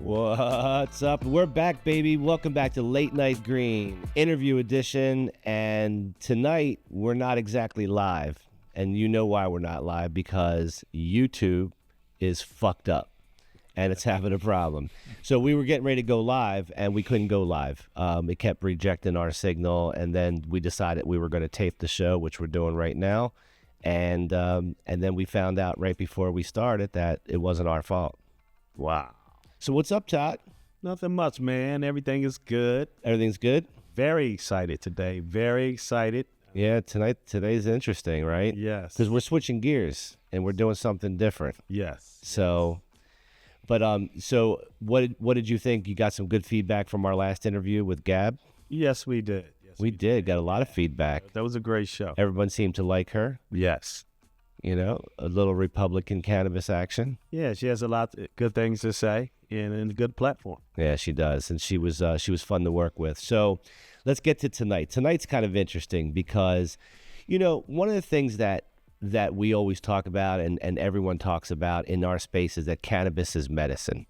What's up? We're back, baby. Welcome back to Late Night Green, interview edition. And tonight, we're not exactly live. And you know why we're not live, because YouTube is fucked up and it's having a problem. So we were getting ready to go live and we couldn't go live. It kept rejecting our signal. And then we decided we were going to tape the show, which we're doing right now. And then we found out right before we started that it wasn't our fault. Wow. So what's up, Todd? Nothing much, man. Everything is good. Everything's good? Very excited today. Very excited. Yeah, today's interesting, right? Yes. Because we're switching gears and we're doing something different. Yes. So, but so what did you think? You got some good feedback from our last interview with Gab? Yes, we did. Yes, we did. Got a lot of feedback. That was a great show. Everyone seemed to like her. Yes. You know, a little Republican cannabis action. Yeah, she has a lot of good things to say and a good platform. Yeah, she does, and she was fun to work with. So, let's get to tonight. Tonight's kind of interesting because, you know, one of the things that we always talk about and everyone talks about in our space is that cannabis is medicine,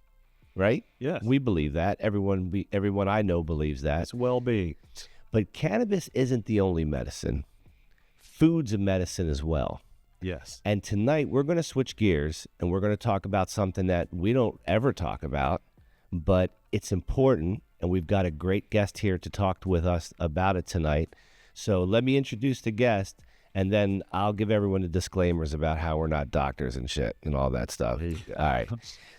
right? Yes. We believe that. Everyone I know believes that. It's well-being. But cannabis isn't the only medicine. Food's a medicine as well. Yes. And tonight we're going to switch gears and we're going to talk about something that we don't ever talk about, but it's important. And we've got a great guest here to talk with us about it tonight. So let me introduce the guest and then I'll give everyone the disclaimers about how we're not doctors and shit and all that stuff. All right.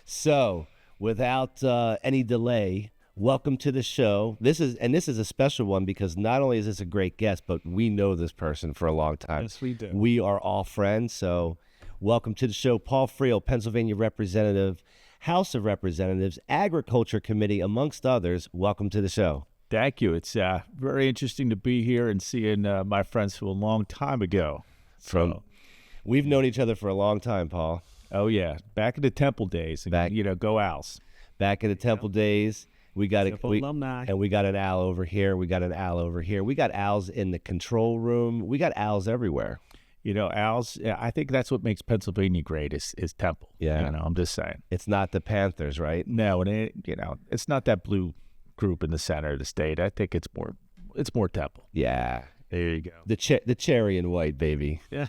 So without any delay, welcome to the show. This is a special one because not only is this a great guest, but we know this person for a long time. Yes, we do. We are all friends. So welcome to the show, Paul Friel, Pennsylvania representative, House of Representatives, Agriculture Committee, amongst others. Welcome to the show. Thank you. It's very interesting to be here and seeing my friends from a long time ago. We've known each other for a long time, Paul. Oh, yeah. Back in the Temple days. Go Owls. Back in the Temple days. We got alumni. And we got an owl over here. We got an owl over here. We got owls in the control room. We got owls everywhere. You know, owls, I think that's what makes Pennsylvania great is Temple. Yeah. You know, I'm just saying. It's not the Panthers, right? No, and it's not that blue group in the center of the state. I think it's more Temple. Yeah. There you go. The cherry and white, baby. Yeah.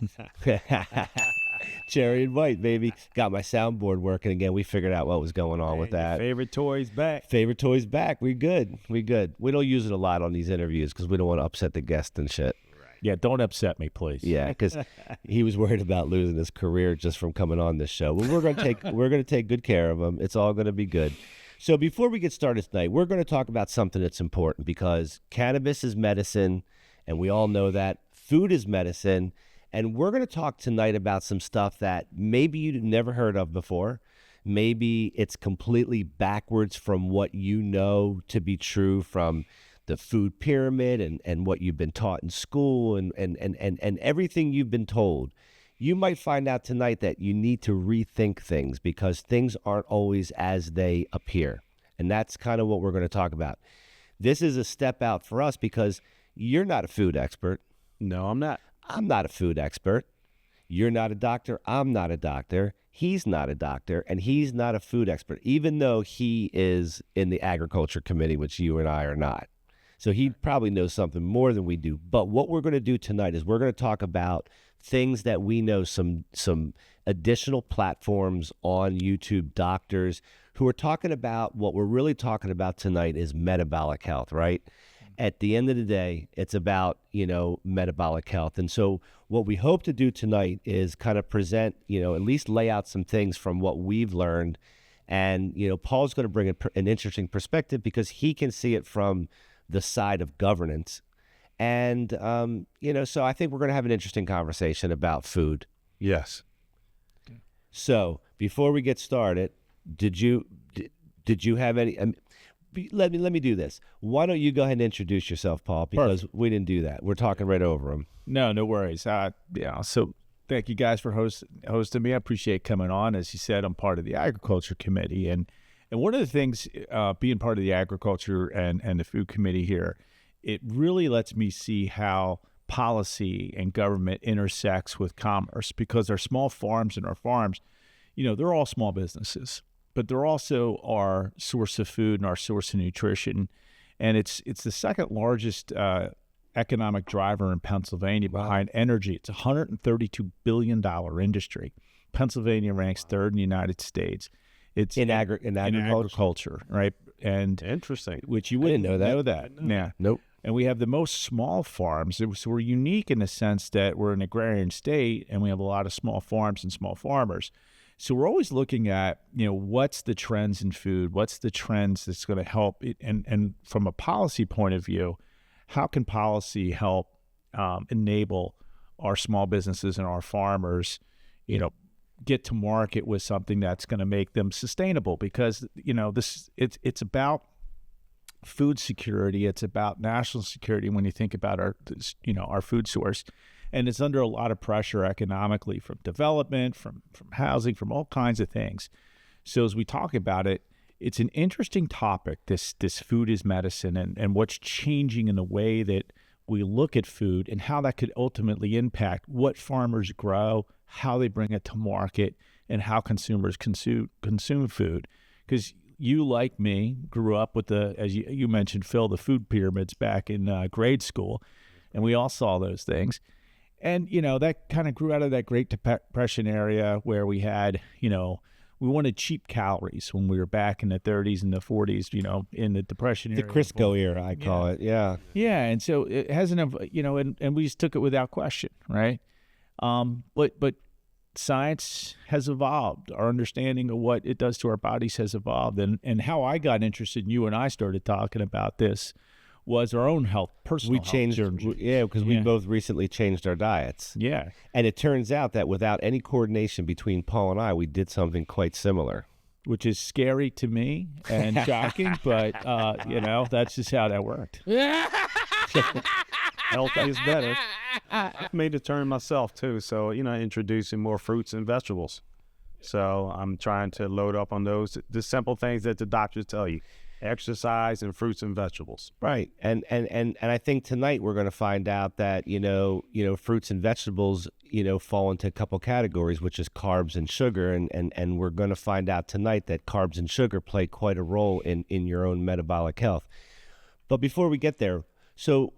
Cherry and white, baby. Got my soundboard working again. We figured out what was going on with that. Favorite toys back. Favorite toys back. We good. We don't use it a lot on these interviews because we don't want to upset the guest and shit. Yeah, don't upset me, please. Yeah, because he was worried about losing his career just from coming on this show. Well, we're gonna take good care of him. It's all gonna be good. So before we get started tonight, we're going to talk about something that's important because cannabis is medicine, and we all know that. Food is medicine, and we're going to talk tonight about some stuff that maybe you've never heard of before. Maybe it's completely backwards from what you know to be true from the food pyramid and what you've been taught in school and everything you've been told. You might find out tonight that you need to rethink things because things aren't always as they appear. And that's kind of what we're going to talk about. This is a step out for us because you're not a food expert. No, I'm not. I'm not a food expert. You're not a doctor. I'm not a doctor. He's not a doctor. And he's not a food expert, even though he is in the Agriculture Committee, which you and I are not. So he probably knows something more than we do. But what we're going to do tonight is we're going to talk about things that we know, some additional platforms on YouTube, doctors who are talking about what we're really talking about tonight is metabolic health, right? At the end of the day, it's about, metabolic health. And so what we hope to do tonight is kind of present, at least lay out some things from what we've learned. And, Paul's going to bring an interesting perspective because he can see it from the side of governance. And, so I think we're going to have an interesting conversation about food. Yes. So before we get started, did you have any, let me do this. Why don't you go ahead and introduce yourself, Paul, because we didn't do that. We're talking right over him. No worries. So thank you guys for hosting me. I appreciate coming on. As you said, I'm part of the Agriculture Committee. And one of the things, being part of the Agriculture and the Food Committee here, it really lets me see how policy and government intersects with commerce because our small farms and our farms, they're all small businesses. but they're also our source of food and our source of nutrition. And it's the second largest economic driver in Pennsylvania behind energy. It's a $132 billion industry. Pennsylvania ranks third in the United States. It's in agriculture, right? And interesting. Which you wouldn't know that. Yeah. Nope. And we have the most small farms. So we're unique in the sense that we're an agrarian state and we have a lot of small farms and small farmers. So we're always looking at, what's the trends in food? What's the trends that's going to help it? And from a policy point of view, how can policy help enable our small businesses and our farmers, get to market with something that's going to make them sustainable? Because, it's about food security. It's about national security when you think about our food source. And it's under a lot of pressure economically from development, from housing, from all kinds of things. So as we talk about it, it's an interesting topic, this food is medicine, and what's changing in the way that we look at food and how that could ultimately impact what farmers grow, how they bring it to market, and how consumers consume food. Because you, like me, grew up with as you mentioned, Phil, the food pyramids back in grade school, and we all saw those things. And, that kind of grew out of that Great Depression area where we had, we wanted cheap calories when we were back in the 30s and the 40s, in the Depression era. The Crisco era, I call it. Yeah. Yeah. And so it hasn't, and we just took it without question, right? But science has evolved. Our understanding of what it does to our bodies has evolved. And how I got interested, and you and I started talking about this, was our own personal health journey. Yeah, because we both recently changed our diets. Yeah. And it turns out that without any coordination between Paul and I, we did something quite similar. Which is scary to me and shocking, but, that's just how that worked. Health is better. I've made the turn myself, too. So, introducing more fruits and vegetables. So I'm trying to load up on those, the simple things that the doctors tell you. Exercise and fruits and vegetables. Right. And I think tonight we're going to find out that, fruits and vegetables, fall into a couple categories, which is carbs and sugar. And we're going to find out tonight that carbs and sugar play quite a role in your own metabolic health. But before we get there, so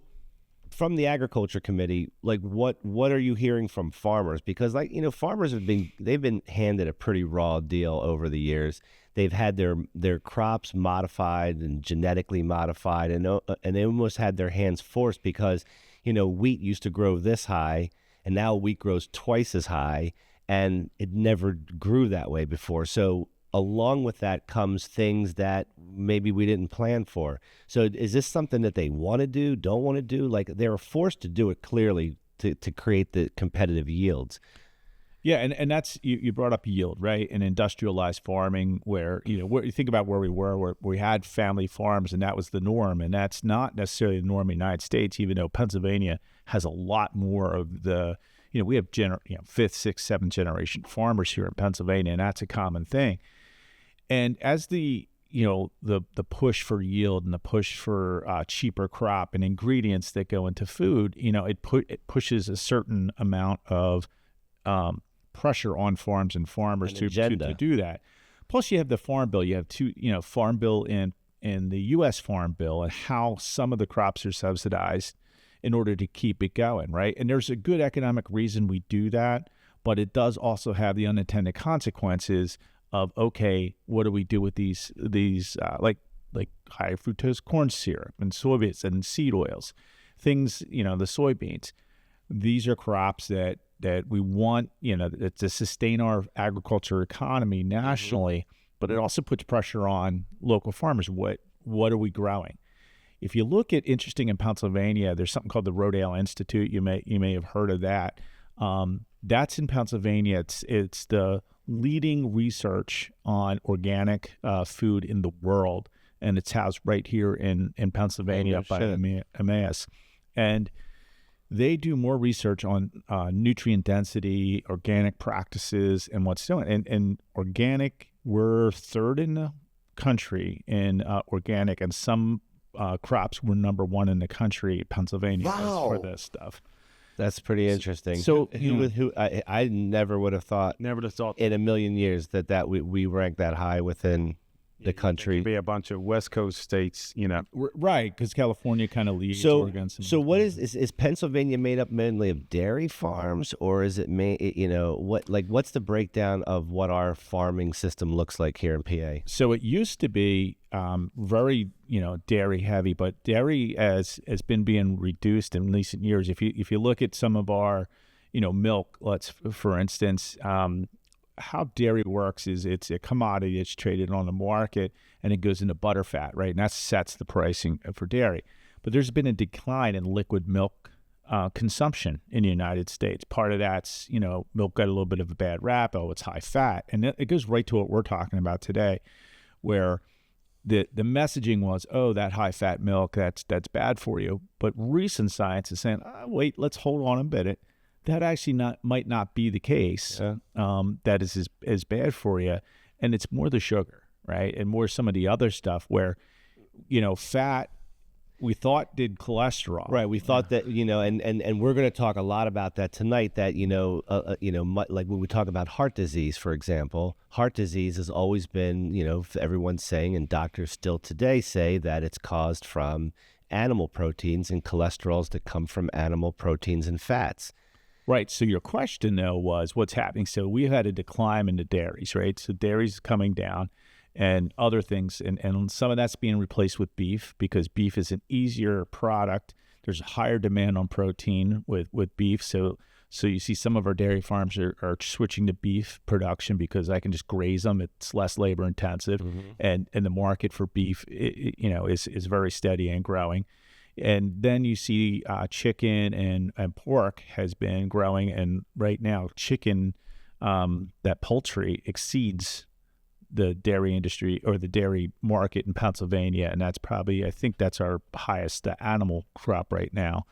from the agriculture committee, like what are you hearing from farmers? Because farmers they've been handed a pretty raw deal over the years. They've had their crops modified and genetically modified, and they almost had their hands forced because, wheat used to grow this high, and now wheat grows twice as high, and it never grew that way before. So along with that comes things that maybe we didn't plan for. So is this something that they want to do, don't want to do? Like they were forced to do it clearly to create the competitive yields. Yeah, and that's you brought up yield, right? And industrialized farming, where where you think about where we were, where we had family farms, and that was the norm, and that's not necessarily the norm in the United States. Even though Pennsylvania has a lot more of the, we have fifth, sixth, seventh generation farmers here in Pennsylvania, and that's a common thing. And as the push for yield and the push for cheaper crop and ingredients that go into food, it pushes a certain amount of pressure on farms and farmers to do that. Plus, you have the Farm Bill. You have two, Farm Bill and the U.S. Farm Bill, and how some of the crops are subsidized in order to keep it going, right? And there's a good economic reason we do that, but it does also have the unintended consequences of, okay, what do we do with these like high fructose corn syrup and soybeans and seed oils, things, the soybeans. These are crops that we want, to sustain our agriculture economy nationally, but it also puts pressure on local farmers. What are we growing? If you look at, interesting in Pennsylvania, there's something called the Rodale Institute. You may have heard of that. That's in Pennsylvania. It's the leading research on organic food in the world, and it's housed right here in Pennsylvania by Emmaus. And they do more research on nutrient density, organic practices, and what's doing. And organic, we're third in the country in organic, and some crops were number one in the country, Pennsylvania, for this stuff. That's pretty interesting. So, I never would have thought Never the thought in a million years that we rank that high within the country. be a bunch of West Coast states, right, because California kind of leads. So, Oregon, so what is Pennsylvania made up mainly of dairy farms, or is it what's the breakdown of what our farming system looks like here in PA? So it used to be very dairy heavy, but dairy has been being reduced in recent years. If you look at some of our milk, for instance, how dairy works is it's a commodity. It's traded on the market and it goes into butterfat, right? And that sets the pricing for dairy. But there's been a decline in liquid milk consumption in the United States. Part of that's, milk got a little bit of a bad rap. Oh, it's high fat. And it goes right to what we're talking about today, where the messaging was, oh, that high fat milk, that's bad for you. But recent science is saying, wait, let's hold on a minute. That actually might not be the case. Yeah. That is as bad for you, and it's more the sugar, right, and more some of the other stuff where, fat we thought did cholesterol. Right. We thought that and we're going to talk a lot about that tonight. That like when we talk about heart disease, for example, heart disease has always been everyone's saying, and doctors still today say that it's caused from animal proteins and cholesterols that come from animal proteins and fats. Right. So your question, though, was what's happening. So we've had a decline in the dairies, right? So dairy's coming down and other things. And some of that's being replaced with beef because beef is an easier product. There's a higher demand on protein with beef. So you see some of our dairy farms are switching to beef production because I can just graze them. It's less labor intensive. Mm-hmm. And the market for beef, is very steady and growing. And then you see chicken and pork has been growing. And right now, chicken, that poultry exceeds the dairy industry or the dairy market in Pennsylvania. And that's probably, I think that's our highest animal crop right now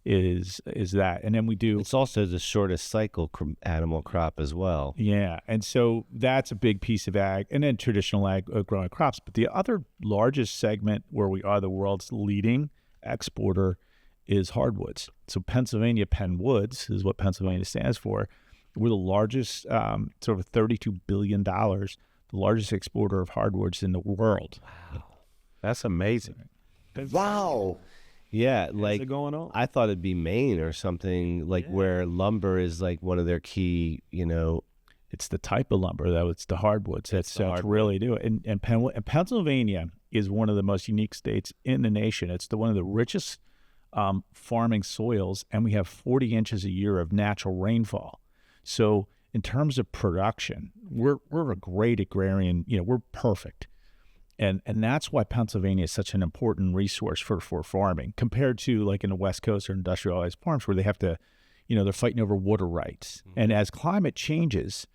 is that. And then we do. It's also the shortest cycle animal crop as well. Yeah. And so that's a big piece of ag and then traditional ag growing crops. But the other largest segment where we are the world's leading exporter is hardwoods. So Pennsylvania Penn Woods is what Pennsylvania stands for. We're the largest, it's over $32 billion, the largest exporter of hardwoods in the world. Wow. That's amazing. Wow. Yeah, What's going on? I thought it'd be Maine or something where lumber is like one of their key, It's the type of lumber, though. It's the hardwoods. That's really do it. And Pennsylvania is one of the most unique states in the nation. It's one of the richest farming soils, and we have 40 inches a year of natural rainfall. So in terms of production, we're a great agrarian. We're perfect. And that's why Pennsylvania is such an important resource for farming compared to like in the West Coast or industrialized farms where they have to, they're fighting over water rights. Mm-hmm. And as climate changes,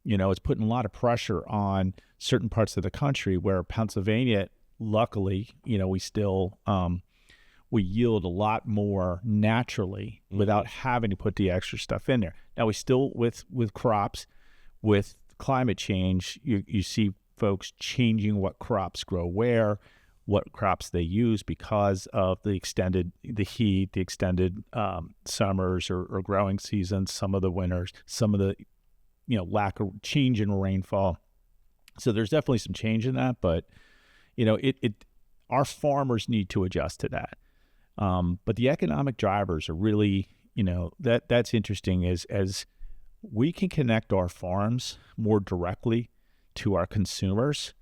it's putting a lot of pressure on certain parts of the country where Pennsylvania, luckily, we still, we yield a lot more naturally without having to put the extra stuff in there. Now we still, with crops, with climate change, you see folks changing what crops grow where, what crops they use because of the heat, the extended summers or growing seasons, some of the winters, some of the lack of change in rainfall. So there's definitely some change in that, but our farmers need to adjust to that. But the economic drivers are really, that's interesting as we can connect our farms more directly to our consumers.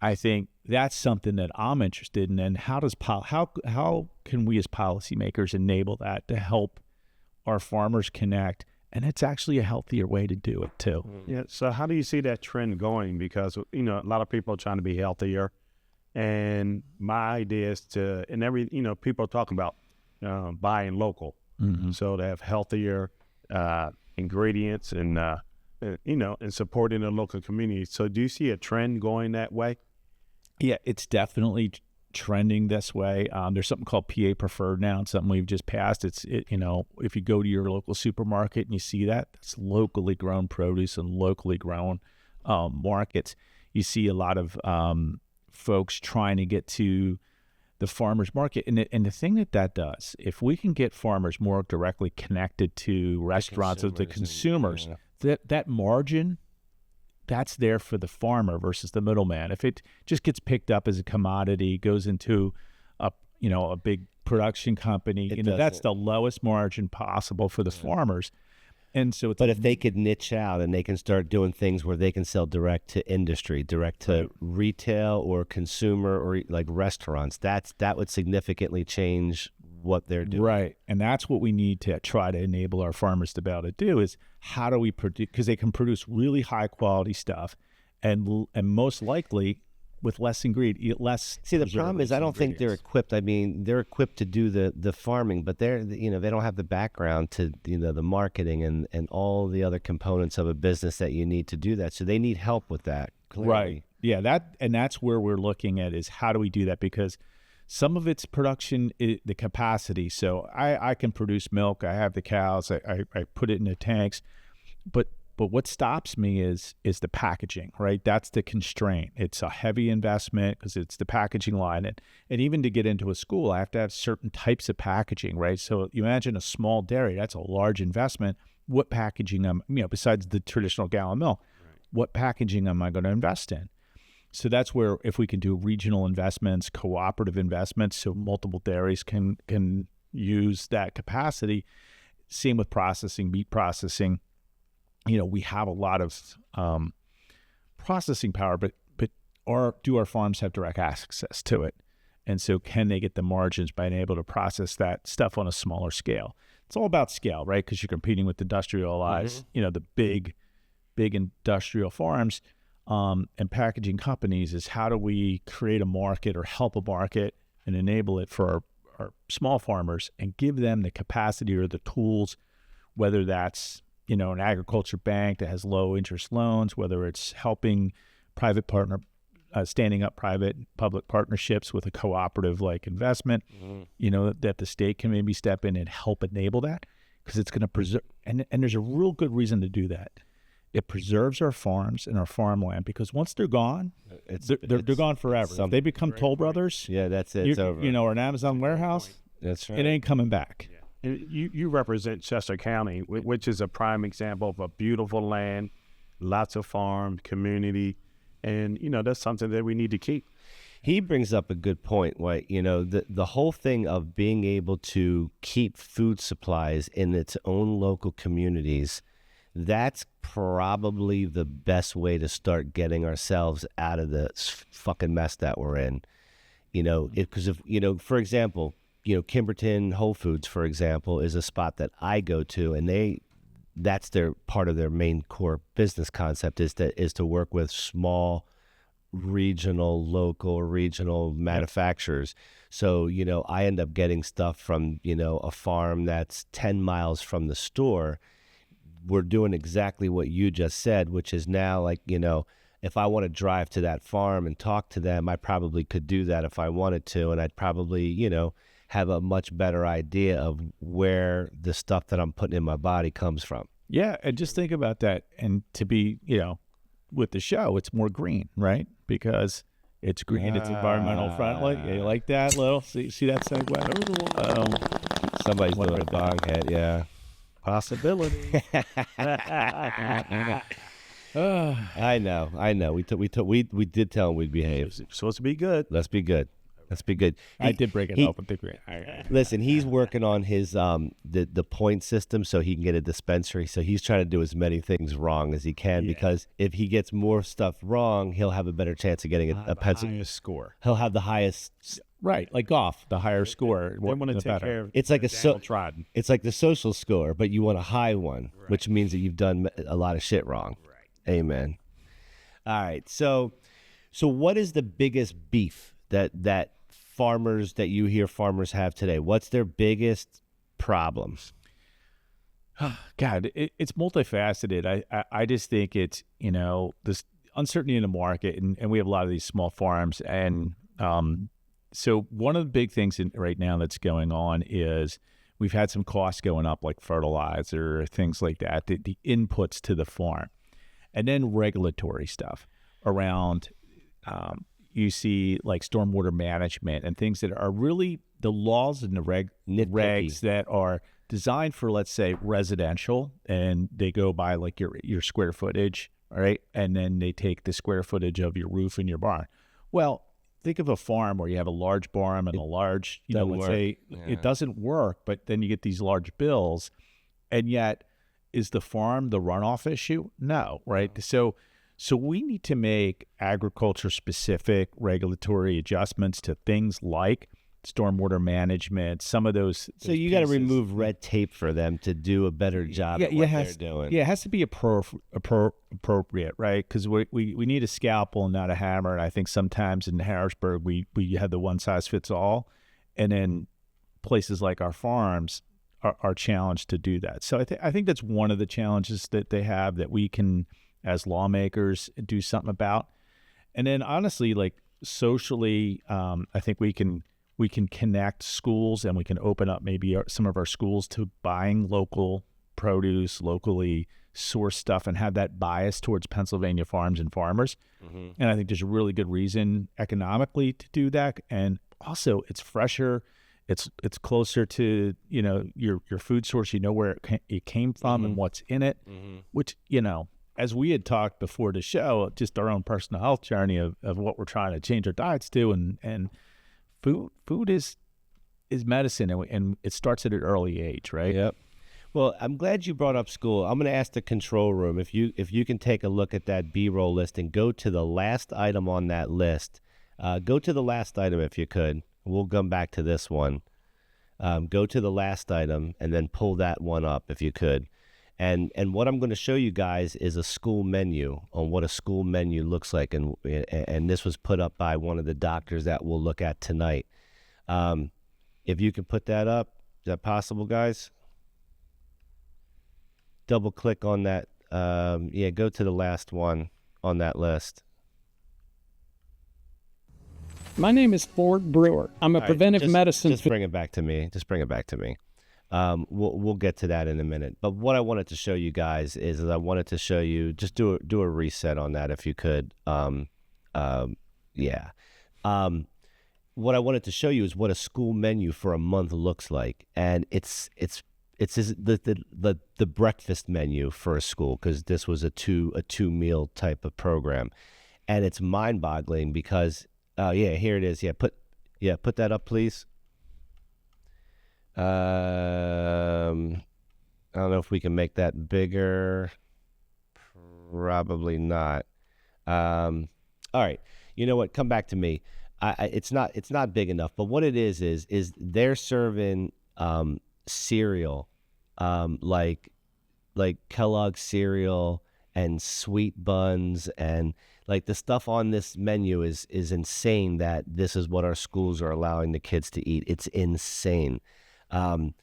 I think that's something that I'm interested in. And how can we as policymakers enable that to help our farmers connect? And it's actually a healthier way to do it too. Yeah. So how do you see that trend going? Because, a lot of people are trying to be healthier. And my idea is people are talking about buying local. Mm-hmm. So to have healthier ingredients and supporting the local community. So do you see a trend going that way? Yeah, it's definitely trending this way. There's something called PA Preferred now. It's something we've just passed. If you go to your local supermarket and you see that, it's locally grown produce and locally grown markets. You see a lot of folks trying to get to the farmers market. And the thing that does, if we can get farmers more directly connected to restaurants of the consumers, that margin, that's there for the farmer versus the middleman. If it just gets picked up as a commodity, goes into a big production company, that's the lowest margin possible for the farmers. And so it's, but if they could niche out and they can start doing things where they can sell direct to industry, direct to retail or consumer or like restaurants, that would significantly change what they're doing. Right. And that's what we need to try to enable our farmers to be able to do, is how do we produce, because they can produce really high quality stuff and most likely with less ingredient, less. See, the problem is I don't think they're equipped. I mean, they're equipped to do the farming, but they don't have the background to, the marketing and all the other components of a business that you need to do that. So they need help with that. Clearly. Right. Yeah. That's where we're looking at, is how do we do that? Because some of it's production, the capacity. So I can produce milk. I have the cows. I put it in the tanks, but what stops me is the packaging, right? That's the constraint. It's a heavy investment because it's the packaging line. And even to get into a school, I have to have certain types of packaging, right? So you imagine a small dairy, that's a large investment. What packaging besides the traditional gallon milk, what packaging am I going to invest in? So that's where, if we can do regional investments, cooperative investments, so multiple dairies can use that capacity. Same with processing, meat processing. We have a lot of processing power, but do our farms have direct access to it? And so can they get the margins by being able to process that stuff on a smaller scale? It's all about scale, right? Because you're competing with industrialized, the big industrial farms and packaging companies. Is how do we create a market or help a market and enable it for our small farmers and give them the capacity or the tools, whether that's an agriculture bank that has low interest loans, whether it's helping standing up private public partnerships with a cooperative like investment, that the state can maybe step in and help enable that, because it's going to preserve. And there's a real good reason to do that. It preserves our farms and our farmland, because once they're gone, they're gone forever. If they become Toll Brothers, that's it. It's over. Or an Amazon warehouse, that's right. It ain't coming back. Yeah. And you represent Chester County, which is a prime example of a beautiful land, lots of farm, community, and, that's something that we need to keep. He brings up a good point, right? The whole thing of being able to keep food supplies in its own local communities, that's probably the best way to start getting ourselves out of the fucking mess that we're in. Because for example, Kimberton Whole Foods, for example, is a spot that I go to, and that's their part of their main core business concept is to work with small, regional manufacturers. So, I end up getting stuff from, a farm that's 10 miles from the store. We're doing exactly what you just said, which is now like, if I want to drive to that farm and talk to them, I probably could do that if I wanted to. And I'd probably, have a much better idea of where the stuff that I'm putting in my body comes from. Yeah. And just think about that. And to be, with the show, it's more green, right? Because it's green, it's environmental friendly. Yeah, you like that little, see that segue? Somebody's doing a bong head, yeah. Possibility. I know. We did tell him we'd behave. It's supposed to be good. Let's be good. I did break it open. Listen, he's working on his the point system so he can get a dispensary. So he's trying to do as many things wrong as he can, because if he gets more stuff wrong, he'll have a better chance of getting a pencil. Highest score. He'll have the highest. Right, like golf, the higher score. They want to take care of. It's like it's like the social score, but you want a high one, which means that you've done a lot of shit wrong. Right. Amen. All right. So what is the biggest beef that farmers that you hear farmers have today? What's their biggest problems? God, it's multifaceted. I just think it's, this uncertainty in the market, and we have a lot of these small farms. And so one of the big things right now that's going on is we've had some costs going up, like fertilizer, things like that, the inputs to the farm. And then regulatory stuff around, you see like stormwater management and things that are really the laws and the regs that are designed for, let's say, residential, and they go by like your square footage, all right? And then they take the square footage of your roof and your barn. Well, think of a farm where you have a large barn and a large, let's say it doesn't work, but then you get these large bills, and yet is the farm the runoff issue? No, right? So we need to make agriculture-specific regulatory adjustments to things like stormwater management, some of those. So you got to remove red tape for them to do a better job at what they're doing. Yeah, it has to be appropriate, right? Because we need a scalpel and not a hammer. And I think sometimes in Harrisburg, we have the one-size-fits-all. And then places like our farms are challenged to do that. So I think that's one of the challenges that they have that we can, as lawmakers, do something about. And then honestly, like socially, I think we can connect schools, and we can open up maybe some of our schools to buying local produce, locally sourced stuff, and have that bias towards Pennsylvania farms and farmers. Mm-hmm. And I think there's a really good reason economically to do that. And also it's fresher. It's closer to, your food source, where it came from and what's in it, which, as we had talked before the show, just our own personal health journey of what we're trying to change our diets to, and food is medicine, and it starts at an early age, right? Yep. Well, I'm glad you brought up school. I'm going to ask the control room if you can take a look at that B-roll list and go to the last item on that list. Go to the last item if you could. We'll come back to this one. Go to the last item and then pull that one up if you could. And what I'm going to show you guys is a school menu on what a school menu looks like. And this was put up by one of the doctors that we'll look at tonight. If you can put that up, is that possible, guys? Double click on that. Go to the last one on that list. My name is Ford Brewer. I'm a preventive medicine. Just bring it back to me. We'll get to that in a minute. But what I wanted to show you guys is I wanted to show you, just do a reset on that if you could. What I wanted to show you is what a school menu for a month looks like, and it's the breakfast menu for a school, because this was a two meal type of program, and it's mind boggling because here it is. Put that up, please. I don't know if we can make that bigger. Probably not. All right. You know what? Come back to me. It's not big enough. But what it is they're serving cereal, like Kellogg's cereal and sweet buns, and like the stuff on this menu is insane. That this is what our schools are allowing the kids to eat. It's insane. And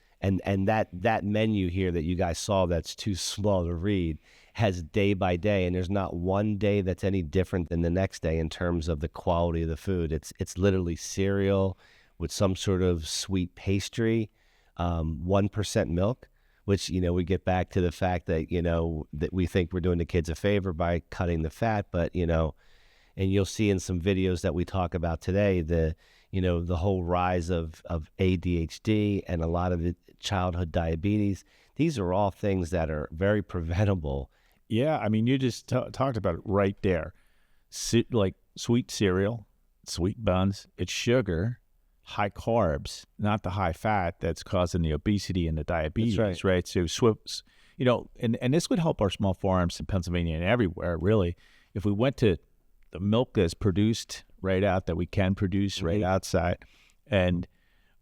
that menu here that you guys saw that's too small to read has day by day, and there's not one day that's any different than the next day in terms of the quality of the food. It's literally cereal with some sort of sweet pastry, 1% milk, which, we get back to the fact that, that we think we're doing the kids a favor by cutting the fat, but, and you'll see in some videos that we talk about today, the whole rise of ADHD and a lot of the childhood diabetes. These are all things that are very preventable. Yeah, I mean, you just talked about it right there. Like sweet cereal, sweet buns, it's sugar, high carbs, not the high fat that's causing the obesity and the diabetes, that's right? So, and this would help our small farms in Pennsylvania and everywhere, really. If we went to the milk that's produced right out, that we can produce right outside, and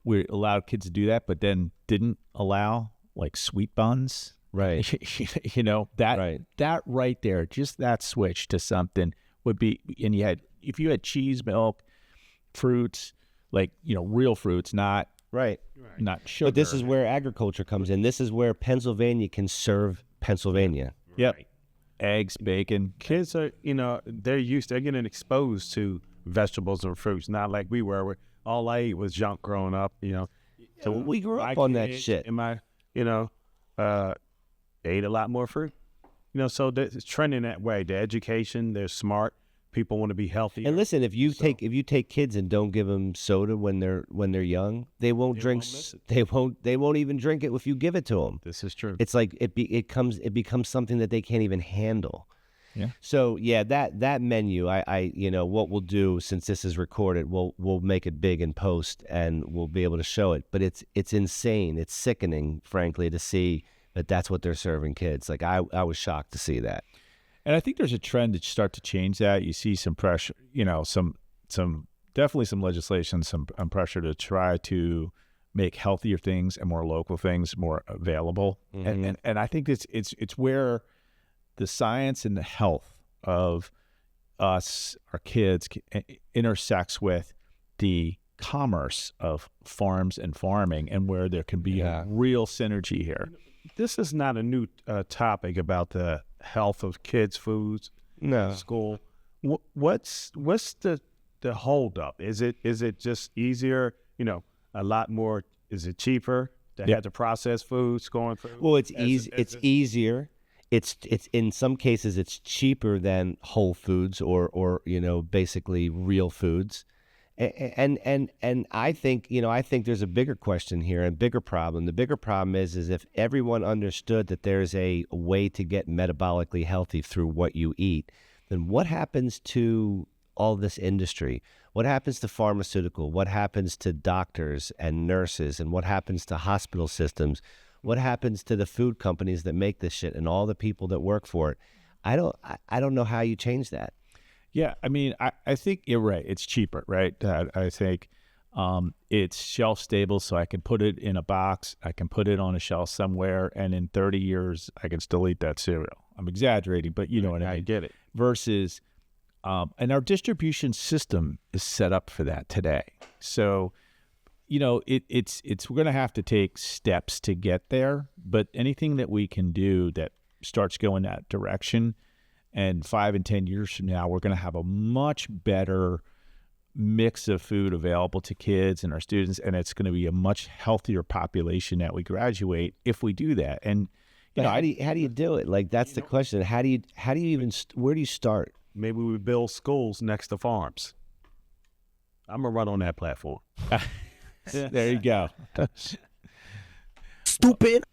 we allowed kids to do that, but then didn't allow like sweet buns, right? That right there, just that switch to something would be. And if you had cheese, milk, fruits, like real fruits, not not sugar. But this is where agriculture comes in. This is where Pennsylvania can serve Pennsylvania. Yep. Eggs, bacon. Kids are, they're getting exposed to vegetables and fruits, not like we were, where all I ate was junk growing up, So we grew up on that shit. They ate a lot more fruit. So it's trending that way. The education, they're smart. people want to be healthy. And listen, if you take kids and don't give them soda when they're young, they won't drink. They won't even drink it if you give it to them. This is true. It's like it becomes something that they can't even handle. Yeah. So that menu, I what we'll do, since this is recorded, we'll make it big in post and we'll be able to show it. But it's insane. It's sickening, frankly, to see that that's what they're serving kids. Like I was shocked to see that. And I think there's a trend to start to change that. You see some pressure, some definitely some legislation, some pressure to try to make healthier things and more local things more available. Mm-hmm. And I think it's where the science and the health of us, our kids, intersects with the commerce of farms and farming, and where there can be a real synergy here. This is not a new topic about the health of kids' foods. No. School. What's the holdup? Is it just easier? A lot more. Is it cheaper to have the processed foods going through? Well, it's easy. It's easier. It's in some cases it's cheaper than whole foods or basically real foods. And I think there's a bigger question here, a bigger problem. The bigger problem is if everyone understood that there's a way to get metabolically healthy through what you eat, then what happens to all this industry? What happens to pharmaceutical? What happens to doctors and nurses? And what happens to hospital systems? What happens to the food companies that make this shit and all the people that work for it? I don't know how you change that. Yeah, I mean, I think you're right. It's cheaper, right? I think it's shelf stable, so I can put it in a box. I can put it on a shelf somewhere, and in 30 years, I can still eat that cereal. I'm exaggerating, but you know what I mean. I get it. Versus, and our distribution system is set up for that today. So, it's we're going to have to take steps to get there, but anything that we can do that starts going that direction, and 5 and 10 years from now, we're going to have a much better mix of food available to kids and our students, and it's going to be a much healthier population that we graduate if we do that. And how do you do it? Like that's the question. How do you even where do you start? Maybe we build schools next to farms. I'm gonna run on that platform. There you go. Stupid.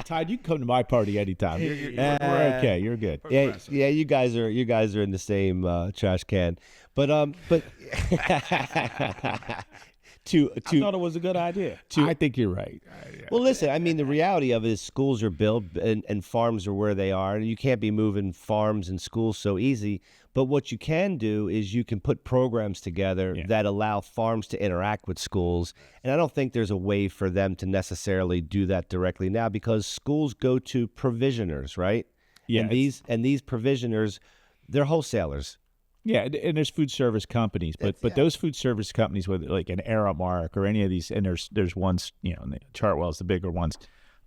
Todd, you can come to my party anytime. We're okay. You're good. Yeah. You guys are in the same trash can, but I thought it was a good idea. I think you're right. Well, listen, I mean, the reality of it is schools are built and farms are where they are. You can't be moving farms and schools so easy. But what you can do is you can put programs together that allow farms to interact with schools. And I don't think there's a way for them to necessarily do that directly now because schools go to provisioners, right? Yeah. And these provisioners, they're wholesalers. Yeah, and there's food service companies, but those food service companies, whether like an Aramark or any of these, and there's ones, Chartwell's the bigger ones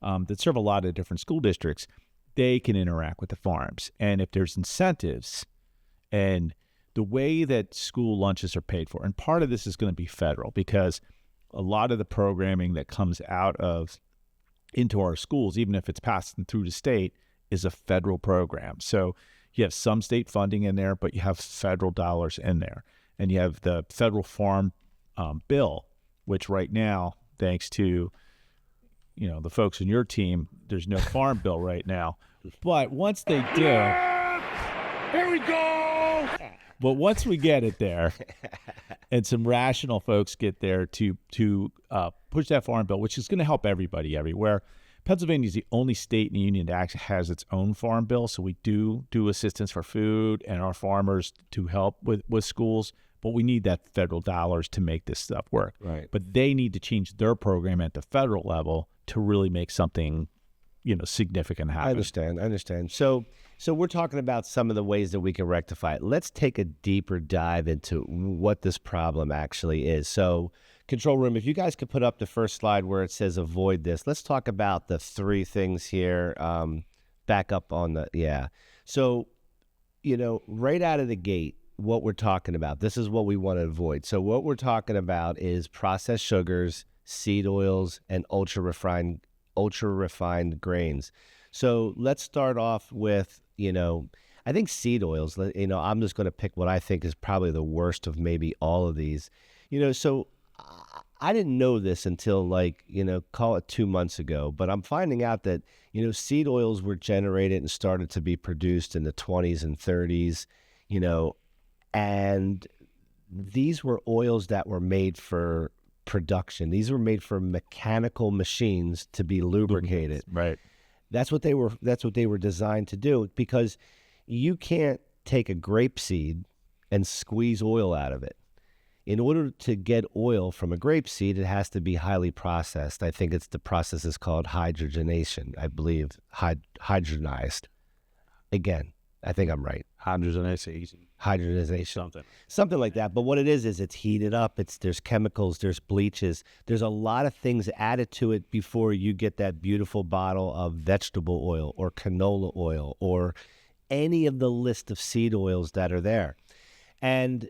that serve a lot of different school districts. They can interact with the farms, and if there's incentives, and the way that school lunches are paid for, and part of this is going to be federal because a lot of the programming that comes out of into our schools, even if it's passed through the state, is a federal program. So you have some state funding in there, but you have federal dollars in there. And you have the federal farm bill, which right now, thanks to, the folks in your team, there's no farm bill right now. But once they do, here we go. But once we get it there and some rational folks get there to push that farm bill, which is going to help everybody everywhere. Pennsylvania is the only state in the union that actually has its own farm bill. So we do assistance for food and our farmers to help with schools, but we need that federal dollars to make this stuff work. Right. But they need to change their program at the federal level to really make something, significant happen. I understand. So we're talking about some of the ways that we can rectify it. Let's take a deeper dive into what this problem actually is. So control room, if you guys could put up the first slide where it says avoid this. Let's talk about the three things here. Back up on So, right out of the gate, what we're talking about, this is what we want to avoid. So what we're talking about is processed sugars, seed oils, and ultra refined grains. So let's start off with, I think seed oils, I'm just going to pick what I think is probably the worst of maybe all of these. So I didn't know this until call it 2 months ago, but I'm finding out that, seed oils were generated and started to be produced in the 20s and 30s, and these were oils that were made for production. These were made for mechanical machines to be lubricated. Right. That's what they were designed to do, because you can't take a grape seed and squeeze oil out of it. In order to get oil from a grape seed, it has to be highly processed. I think the process is called hydrogenation, I believe, hydrogenized. Again, I think I'm right. Hydrogenization. Something like that. But what it is it's heated up. There's chemicals, there's bleaches. There's a lot of things added to it before you get that beautiful bottle of vegetable oil or canola oil or any of the list of seed oils that are there. And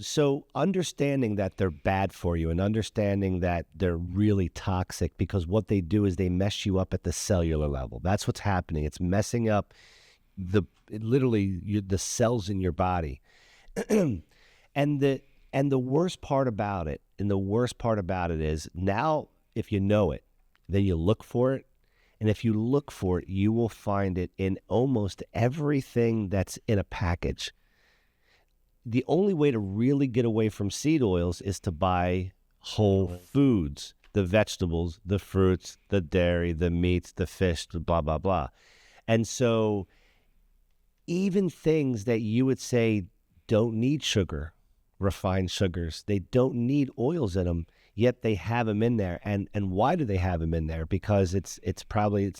so understanding that they're bad for you and understanding that they're really toxic, because what they do is they mess you up at the cellular level. That's what's happening. It's messing up the cells in your body. and the worst part about it, is now if you know it, then you look for it. And if you look for it, you will find it in almost everything that's in a package. The only way to really get away from seed oils is to buy whole foods, the vegetables, the fruits, the dairy, the meats, the fish, the blah, blah, blah. And so even things that you would say don't need sugar, refined sugars, they don't need oils in them, yet they have them in there. And why do they have them in there? Because it's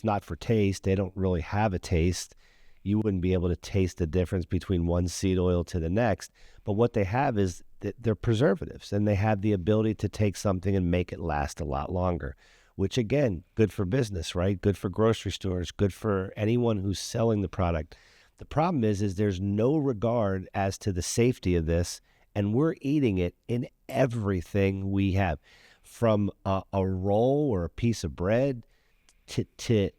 not for taste. They don't really have a taste. You wouldn't be able to taste the difference between one seed oil to the next. But what they have is they're preservatives, and they have the ability to take something and make it last a lot longer, which again, good for business, right? Good for grocery stores, good for anyone who's selling the product. The problem is there's no regard as to the safety of this, and we're eating it in everything we have, from a roll or a piece of bread to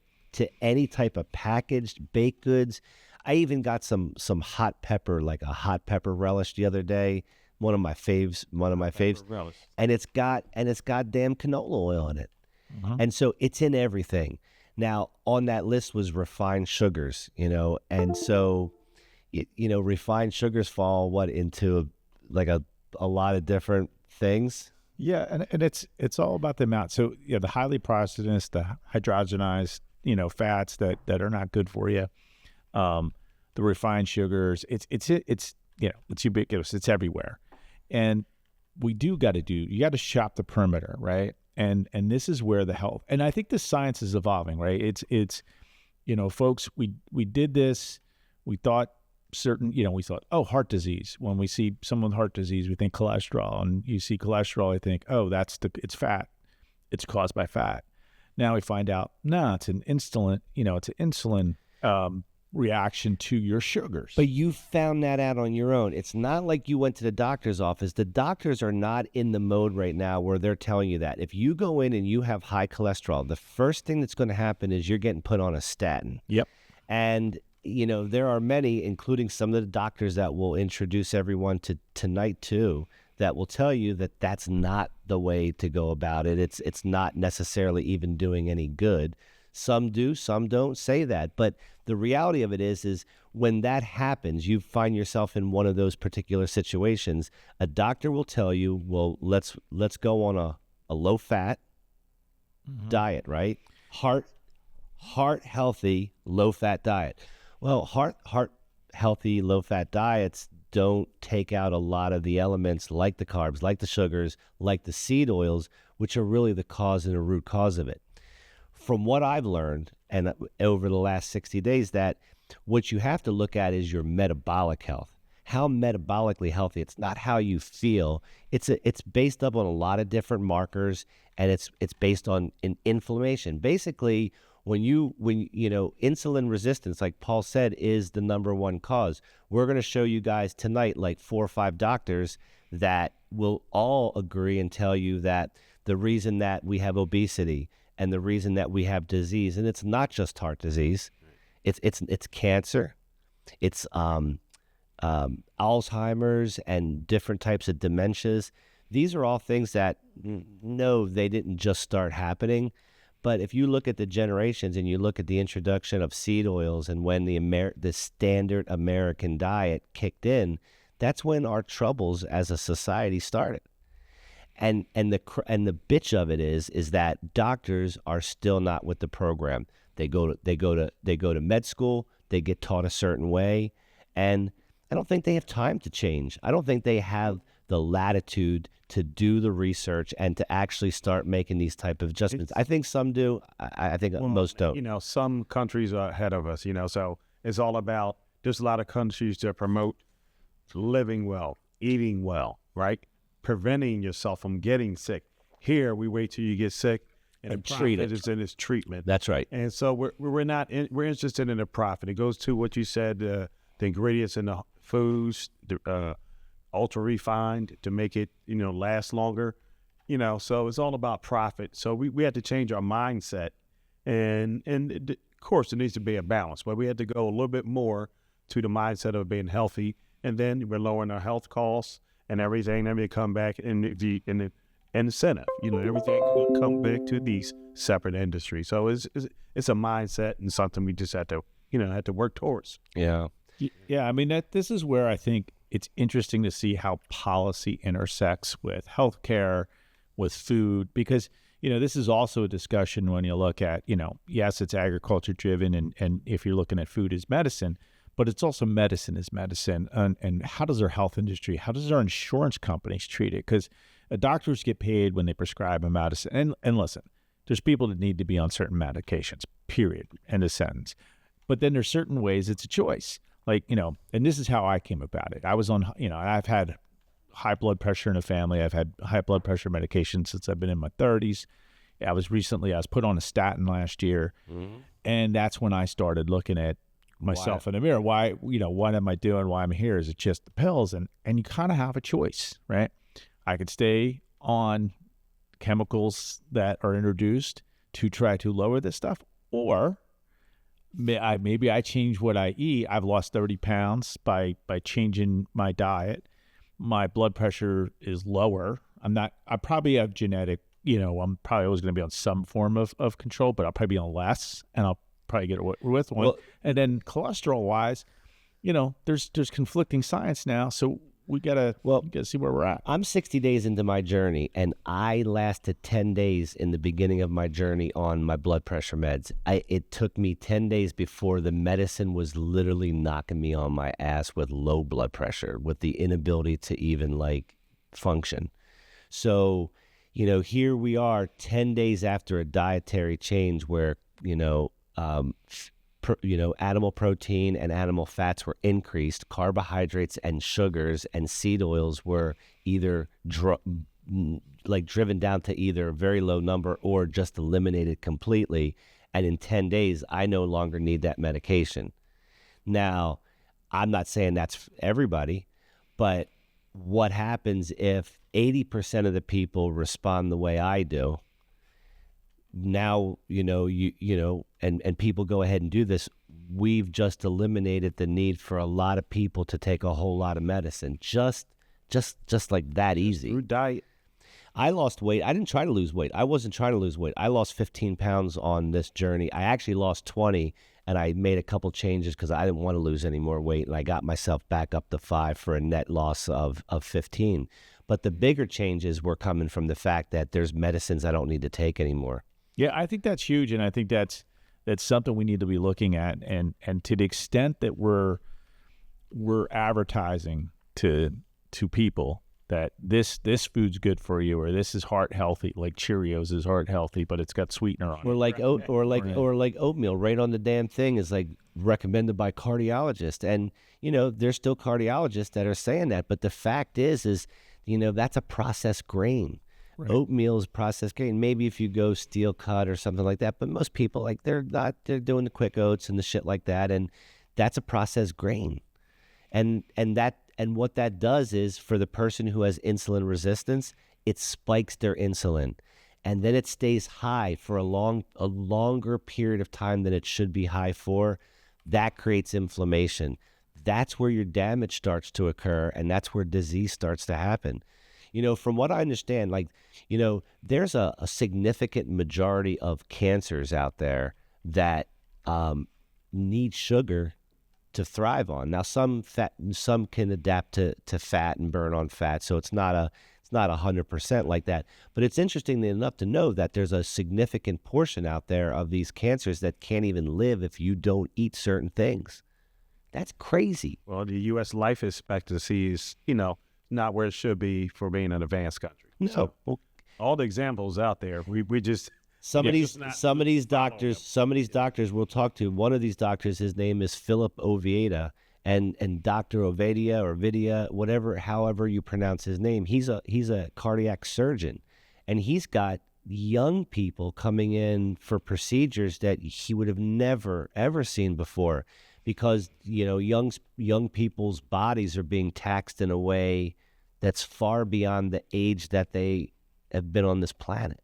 any type of packaged baked goods. I even got some hot pepper, like a hot pepper relish the other day. One of my faves. And it's got damn canola oil in it. Mm-hmm. And so it's in everything. Now, on that list was refined sugars, and so, refined sugars fall into a lot of different things. Yeah, and it's all about the amount. So, the highly processed, the hydrogenized, fats that are not good for you, the refined sugars, it's ubiquitous. It's everywhere. And you got to shop the perimeter, right? And this is where the health, and I think the science is evolving, right? It's folks, we did this, we thought heart disease. When we see someone with heart disease, we think cholesterol, and you see cholesterol, I think, it's fat. It's caused by fat. Now we find out, no, it's an insulin reaction to your sugars. But you found that out on your own. It's not like you went to the doctor's office. The doctors are not in the mode right now where they're telling you that. If you go in and you have high cholesterol, the first thing that's going to happen is you're getting put on a statin. Yep. And, there are many, including some of the doctors that will introduce everyone to tonight too, that will tell you that that's not the way to go about it. It's not necessarily even doing any good. Some do, some don't say that. But the reality of it is when that happens, you find yourself in one of those particular situations, a doctor will tell you, well, let's go on a low-fat diet, right? Heart healthy, low-fat diet. Well, heart healthy, low-fat diets don't take out a lot of the elements like the carbs, like the sugars, like the seed oils, which are really the cause and the root cause of it. From what I've learned, and over the last 60 days, that what you have to look at is your metabolic health. How metabolically healthy. It's not how you feel. It's based up on a lot of different markers, and it's based on inflammation. Basically, when insulin resistance, like Paul said, is the number one cause. We're going to show you guys tonight like 4 or 5 doctors that will all agree and tell you that the reason that we have obesity and the reason that we have disease, and it's not just heart disease, it's cancer, it's Alzheimer's and different types of dementias. These are all things that, no, they didn't just start happening. But if you look at the generations and you look at the introduction of seed oils and when the standard American diet kicked in, that's when our troubles as a society started. And the bitch of it is that doctors are still not with the program. They go to med school, they get taught a certain way, and I don't think they have time to change. I don't think they have the latitude to do the research and to actually start making these type of adjustments. I think some do. I think most don't. You know, some countries are ahead of us, you know, so it's all about, there's a lot of countries that promote living well, eating well, right? Preventing yourself from getting sick. Here, we wait till you get sick and treat it. Is in its treatment. That's right. And so we're interested in the profit. It goes to what you said, the ingredients in the foods, ultra refined to make it, you know, last longer, you know, so it's all about profit. So we had to change our mindset, and of course it needs to be a balance, but we had to go a little bit more to the mindset of being healthy, and then we're lowering our health costs and everything. Then we come back in the incentive, you know, everything will come back to these separate industries. So it's a mindset and something we just had to work towards. Yeah. Yeah, I mean, this is where I think it's interesting to see how policy intersects with healthcare, with food, because, you know, this is also a discussion when you look at, you know, yes, it's agriculture driven, and if you're looking at food as medicine, but it's also medicine as medicine. And how does our health industry, how does our insurance companies treat it? Because doctors get paid when they prescribe a medicine. And listen, there's people that need to be on certain medications, period, end of sentence. But then there's certain ways it's a choice. Like, you know, and this is how I came about it. I was on, you know, I've had high blood pressure in the family. I've had high blood pressure medication since I've been in my 30s. I was put on a statin last year. Mm-hmm. And that's when I started looking at myself in the mirror. Why, you know, what am I doing? Why I'm here? Is it just the pills? And you kind of have a choice, right? I could stay on chemicals that are introduced to try to lower this stuff, or maybe I change what I eat. I've lost 30 pounds by changing my diet. My blood pressure is lower. I probably have genetic, you know, I'm probably always going to be on some form of control, but I'll probably be on less, and I'll probably get with one. Well, and then cholesterol wise, you know, there's conflicting science now. So we gotta see where we're at. I'm 60 days into my journey, and I lasted 10 days in the beginning of my journey on my blood pressure meds. It took me 10 days before the medicine was literally knocking me on my ass with low blood pressure, with the inability to even like function. So, you know, here we are 10 days after a dietary change where, animal protein and animal fats were increased, carbohydrates and sugars and seed oils were either driven down to either a very low number or just eliminated completely. And in 10 days, I no longer need that medication. Now, I'm not saying that's everybody, but what happens if 80% of the people respond the way I do? Now, and people go ahead and do this. We've just eliminated the need for a lot of people to take a whole lot of medicine. Just like that easy. Through diet. I lost weight. I didn't try to lose weight. I wasn't trying to lose weight. I lost 15 pounds on this journey. I actually lost 20, and I made a couple changes because I didn't want to lose any more weight, and I got myself back up to 5 for a net loss of 15. But the bigger changes were coming from the fact that there's medicines I don't need to take anymore. Yeah, I think that's huge, and I think that's something we need to be looking at, and to the extent that we're advertising to people that this food's good for you, or this is heart healthy, like Cheerios is heart healthy, but it's got sweetener on it. Or like oatmeal, right on the damn thing is like recommended by cardiologists, and there's still cardiologists that are saying that, but the fact is that's a processed grain. Right. Oatmeal is processed grain. Maybe if you go steel cut or something like that, but most people they're doing the quick oats and the shit like that, and that's a processed grain. And what that does is, for the person who has insulin resistance, it spikes their insulin, and then it stays high for a longer period of time than it should be high for. That creates inflammation. that's where your damage starts to occur, and that's where disease starts to happen. From what I understand, there's a significant majority of cancers out there that need sugar to thrive on. Now, some can adapt to fat and burn on fat, so it's not 100% like that. But it's interesting enough to know that there's a significant portion out there of these cancers that can't even live if you don't eat certain things. That's crazy. Well, the U.S. life expectancy is, not where it should be for being an advanced country. No. So all the examples out there, we just some of these doctors we'll talk to. One of these doctors, his name is Philip Ovieda, and Dr. Ovidia or Vidia, however you pronounce his name, he's a cardiac surgeon, and he's got young people coming in for procedures that he would have never ever seen before, because young people's bodies are being taxed in a way that's far beyond the age that they have been on this planet.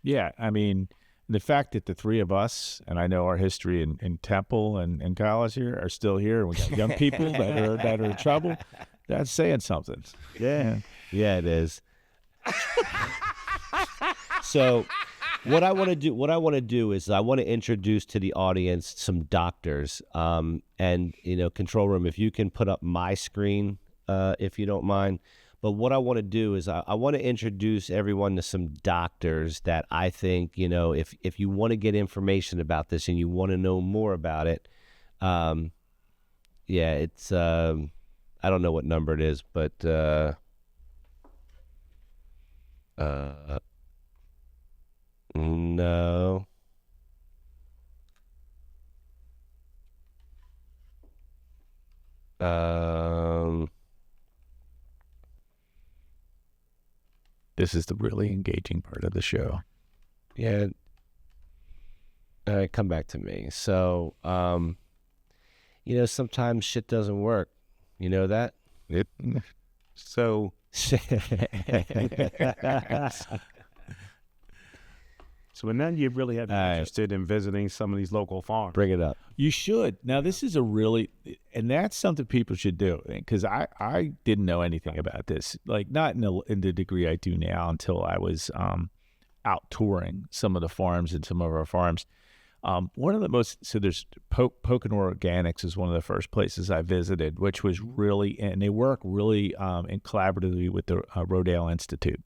Yeah, I mean, the fact that the three of us, and I know our history in Temple and college here, are still here, and we got young people that are in trouble, that's saying something. Yeah, it is. So what I want to do is I want to introduce to the audience some doctors, and control room, if you can put up my screen, if you don't mind. But what I want to do is I want to introduce everyone to some doctors that I think, if you want to get information about this and you want to know more about it, it's, I don't know what number it is, but no. This is the really engaging part of the show. Yeah. Come back to me. So, sometimes shit doesn't work. You know that? so. So then you really have interested in visiting some of these local farms. Bring it up. You should. Now, this is and that's something people should do, because I didn't know anything about this, like not in the degree I do now, until I was out touring some of the farms and some of our farms. One of the there's Pocono Organics is one of the first places I visited, which was really, and they work really in collaboratively with the Rodale Institute.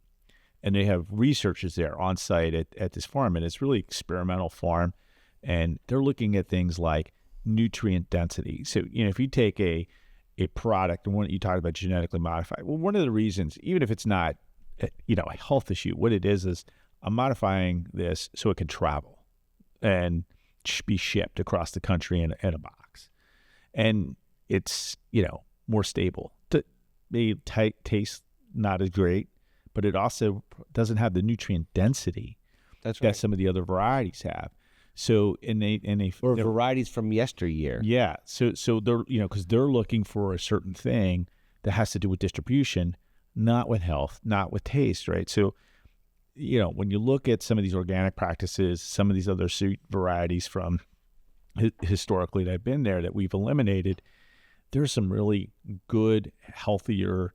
And they have researchers there on site at this farm, and it's really experimental farm. And they're looking at things like nutrient density. So, if you take a product, and you talked about genetically modified. Well, one of the reasons, even if it's not, a health issue, what it is I'm modifying this so it can travel and be shipped across the country in a box. And it's, more stable. Maybe tastes not as great, but it also doesn't have the nutrient density that some of the other varieties have. So or varieties from yesteryear. Yeah. So they're, because they're looking for a certain thing that has to do with distribution, not with health, not with taste, right? So, when you look at some of these organic practices, some of these other varieties from historically that have been there that we've eliminated, there's some really good, healthier,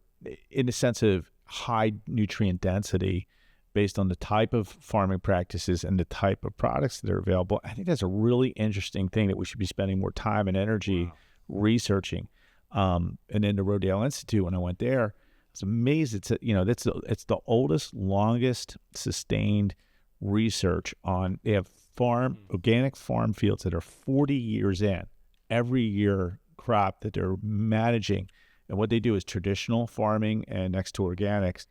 in the sense of high nutrient density, based on the type of farming practices and the type of products that are available. I think that's a really interesting thing that we should be spending more time and energy researching. And then the Rodale Institute, when I went there, I was amazed. It's the oldest, longest sustained research on. They have organic farm fields that are 40 years in, every year crop that they're managing. And what they do is traditional farming and next to organics,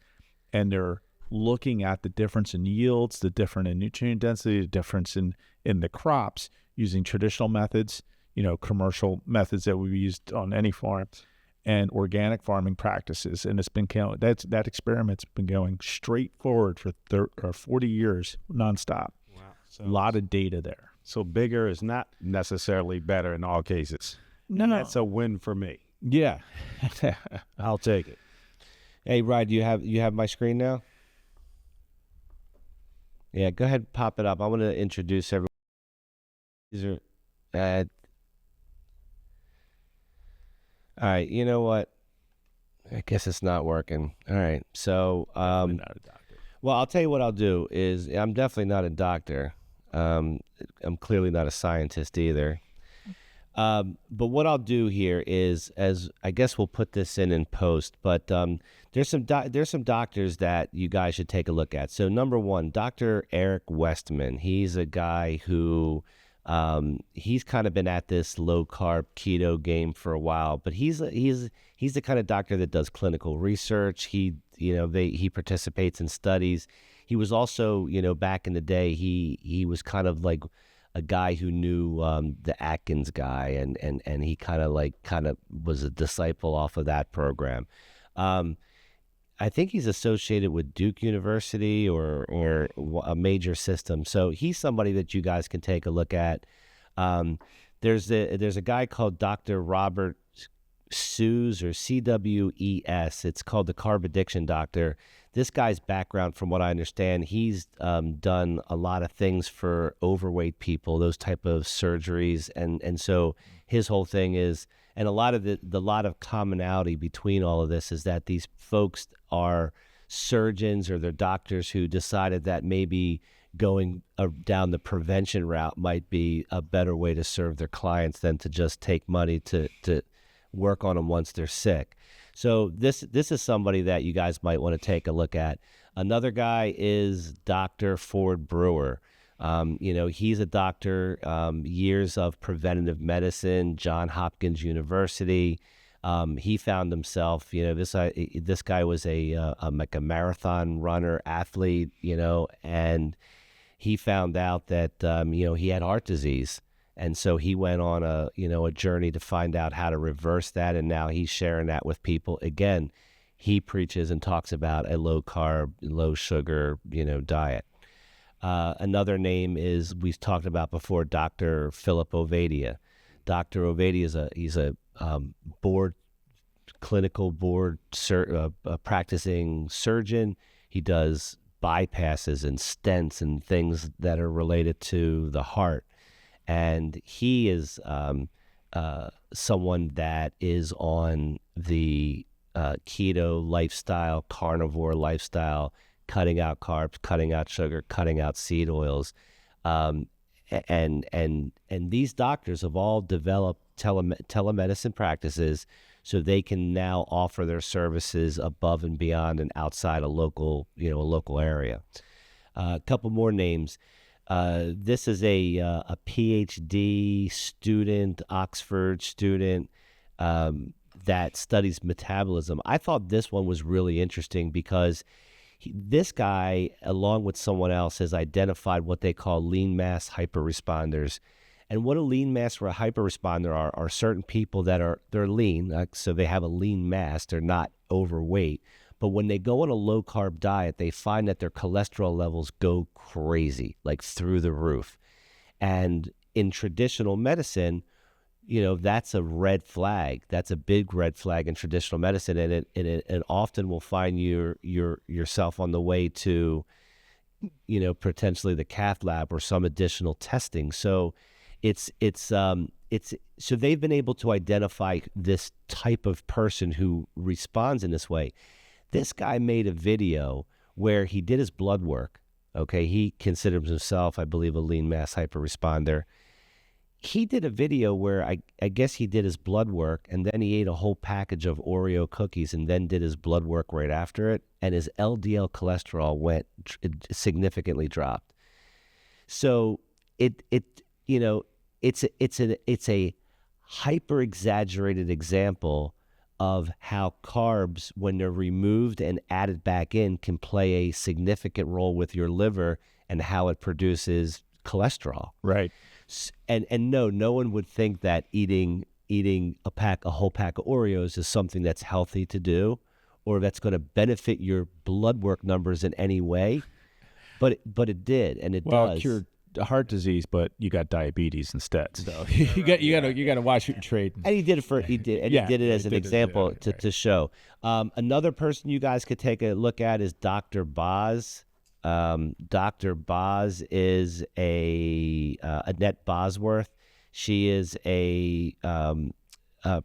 and they're looking at the difference in yields, the difference in nutrient density, the difference in the crops using traditional methods, commercial methods that we've used on any farm, and organic farming practices. And it's been that experiment's been going straight forward for 40 years nonstop. Wow. So, a lot of data there. So bigger is not necessarily better in all cases. No. That's a win for me. Yeah. I'll take it. Hey, Ryan, you have my screen now? Yeah, go ahead and pop it up. I want to introduce everyone. These are All right, you know what? I guess it's not working. All right, so Definitely not a doctor. well, I'll tell you what I'll do is I'm definitely not a doctor. Um, I'm clearly not a scientist either. But what I'll do here is, as I guess we'll put this in post, but there's some doctors that you guys should take a look at. So number one, Dr. Eric Westman. He's a guy who he's kind of been at this low carb keto game for a while, but he's the kind of doctor that does clinical research. He participates in studies. He was also, back in the day, he was kind of like a guy who knew the Atkins guy, and he kind of was a disciple off of that program. I think he's associated with Duke University or a major system. So he's somebody that you guys can take a look at. There's a guy called Dr. Robert Sues, or CWES. It's called the Carb Addiction Doctor. This guy's background, from what I understand, he's done a lot of things for overweight people, those type of surgeries, and so his whole thing is, and a lot of commonality between all of this is that these folks are surgeons or they're doctors who decided that maybe going down the prevention route might be a better way to serve their clients than to just take money to work on them once they're sick. So this is somebody that you guys might want to take a look at. Another guy is Dr. Ford Brewer. He's a doctor, years of preventative medicine, Johns Hopkins University. He found himself, this guy was like a marathon runner, athlete, and he found out that, he had heart disease. And so he went on a journey to find out how to reverse that. And now he's sharing that with people. Again, he preaches and talks about a low carb, low sugar, diet. Another name is, we've talked about before, Dr. Philip Ovadia. Dr. Ovadia he's a clinical board practicing surgeon. He does bypasses and stents and things that are related to the heart. And he is someone that is on the keto lifestyle, carnivore lifestyle, cutting out carbs, cutting out sugar, cutting out seed oils. And these doctors have all developed telemedicine practices so they can now offer their services above and beyond and outside a local area. A couple more names. This is a PhD student, Oxford student, that studies metabolism. I thought this one was really interesting because this guy, along with someone else, has identified what they call lean mass hyperresponders. And what a lean mass or a hyperresponder are certain people that they're lean, so they have a lean mass, they're not overweight. But when they go on a low-carb diet, they find that their cholesterol levels go crazy, like through the roof. And in traditional medicine, that's a red flag. That's a big red flag in traditional medicine, and it often will find yourself on the way to, potentially the cath lab or some additional testing. So so they've been able to identify this type of person who responds in this way. This guy made a video where he did his blood work. Okay, he considers himself, I believe, a lean mass hyperresponder. He did a video where I guess he did his blood work, and then he ate a whole package of Oreo cookies and then did his blood work right after it, and his LDL cholesterol significantly dropped. So it's a hyper exaggerated example of how carbs, when they're removed and added back in, can play a significant role with your liver and how it produces cholesterol. Right. And no one would think that eating a whole pack of Oreos is something that's healthy to do, or that's going to benefit your blood work numbers in any way. But it did, and it does. Cured heart disease, but you got diabetes instead. So you got to watch your trade. And he did it as an example to show. Another person you guys could take a look at is Dr. Boz. Dr. Boz is Annette Bosworth. She is a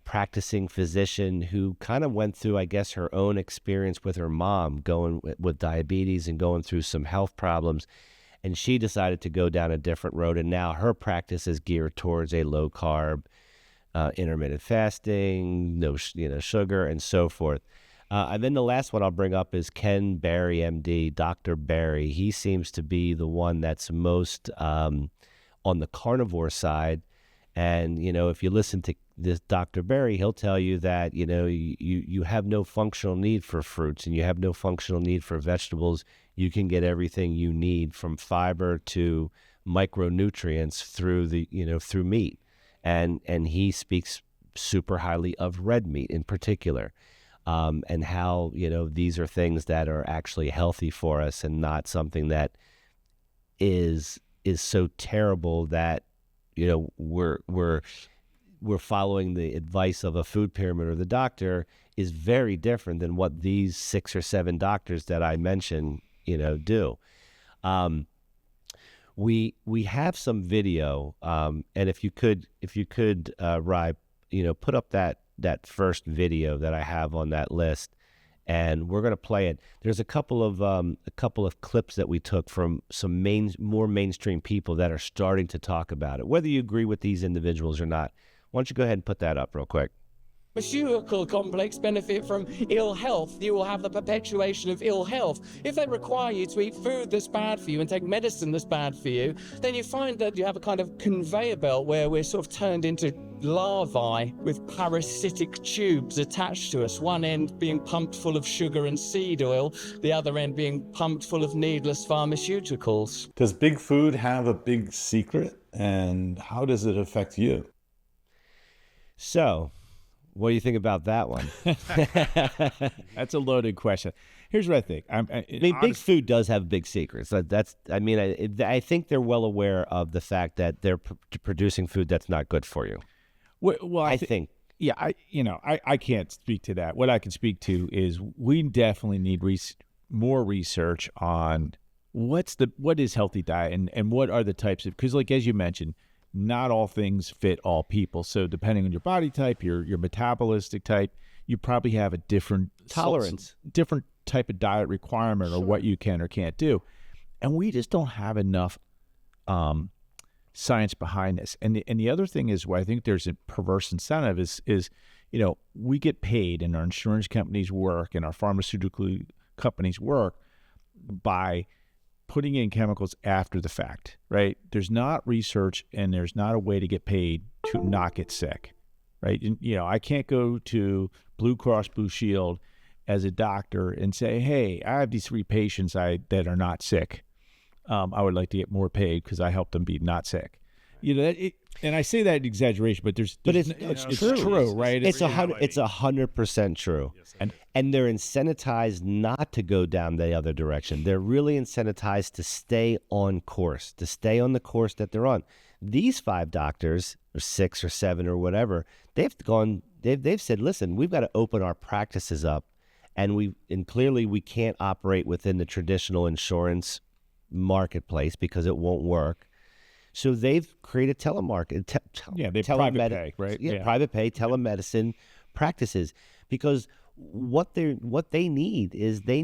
practicing physician who kind of went through, I guess, her own experience with her mom going with diabetes and going through some health problems. And she decided to go down a different road. And now her practice is geared towards a low carb, intermittent fasting, no sugar, and so forth. And then the last one I'll bring up is Ken Berry, MD, Dr. Berry. He seems to be the one that's most on the carnivore side. And, if you listen to this Dr. Berry, he'll tell you that, you have no functional need for fruits and you have no functional need for vegetables. You can get everything you need from fiber to micronutrients through meat. And he speaks super highly of red meat in particular. And how, these are things that are actually healthy for us and not something that is so terrible that, we're following the advice of a food pyramid or the doctor is very different than what these 6 or 7 doctors that I mentioned, do. We have some video, and if you could, Rye, put up that first video that I have on that list, and we're going to play it. There's a couple of clips that we took from some more mainstream people that are starting to talk about it, whether you agree with these individuals or not. Why don't you go ahead and put that up real quick? Pharmaceutical complex benefit from ill health. You will have the perpetuation of ill health. If they require you to eat food that's bad for you and take medicine that's bad for you, then you find that you have a kind of conveyor belt where we're sort of turned into larvae with parasitic tubes attached to us, one end being pumped full of sugar and seed oil, the other end being pumped full of needless pharmaceuticals. Does big food have a big secret, and how does it affect you? So, what do you think about that one? That's a loaded question. Here's what I think. Big food does have big secrets. I think they're well aware of the fact that they're producing food that's not good for you. Well, I think. Yeah, I can't speak to that. What I can speak to is we definitely need more research on what is healthy diet and what are the types of, because as you mentioned, not all things fit all people. So depending on your body type, your metabolistic type, you probably have a different tolerance, different type of diet requirement or what you can or can't do. And we just don't have enough science behind this. And the other thing is where I think there's a perverse incentive is we get paid and our insurance companies work and our pharmaceutical companies work by putting in chemicals after the fact, right? There's not research and there's not a way to get paid to not get sick, right? And, I can't go to Blue Cross Blue Shield as a doctor and say, hey, I have these 3 patients that are not sick. I would like to get more paid because I helped them be not sick. And I say that in exaggeration, but it's true, right? It's 100% true. And they're incentivized not to go down the other direction. They're really incentivized to stay on course, to stay on the course that they're on. These 5 doctors, or 6 or 7 or whatever, they've said, listen, we've got to open our practices up, and clearly we can't operate within the traditional insurance marketplace because it won't work. So they've created telemarketing, private pay, right? Private pay, telemedicine practices, because what they need is they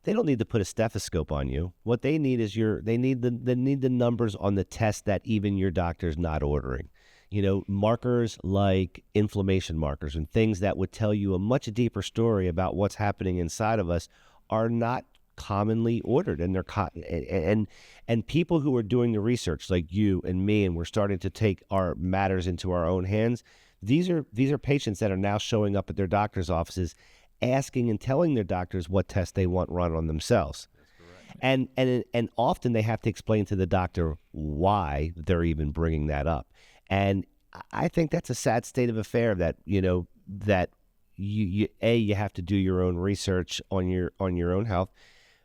don't need to put a stethoscope on you. What they need is they need the numbers on the test that even your doctor's not ordering. Markers like inflammation markers and things that would tell you a much deeper story about what's happening inside of us are not commonly ordered, and they're and people who are doing the research like you and me, and we're starting to take our matters into our own hands. These are patients that are now showing up at their doctor's offices, asking and telling their doctors what tests they want run on themselves. And often they have to explain to the doctor why they're even bringing that up. And I think that's a sad state of affair that that you have to do your own research on your own health.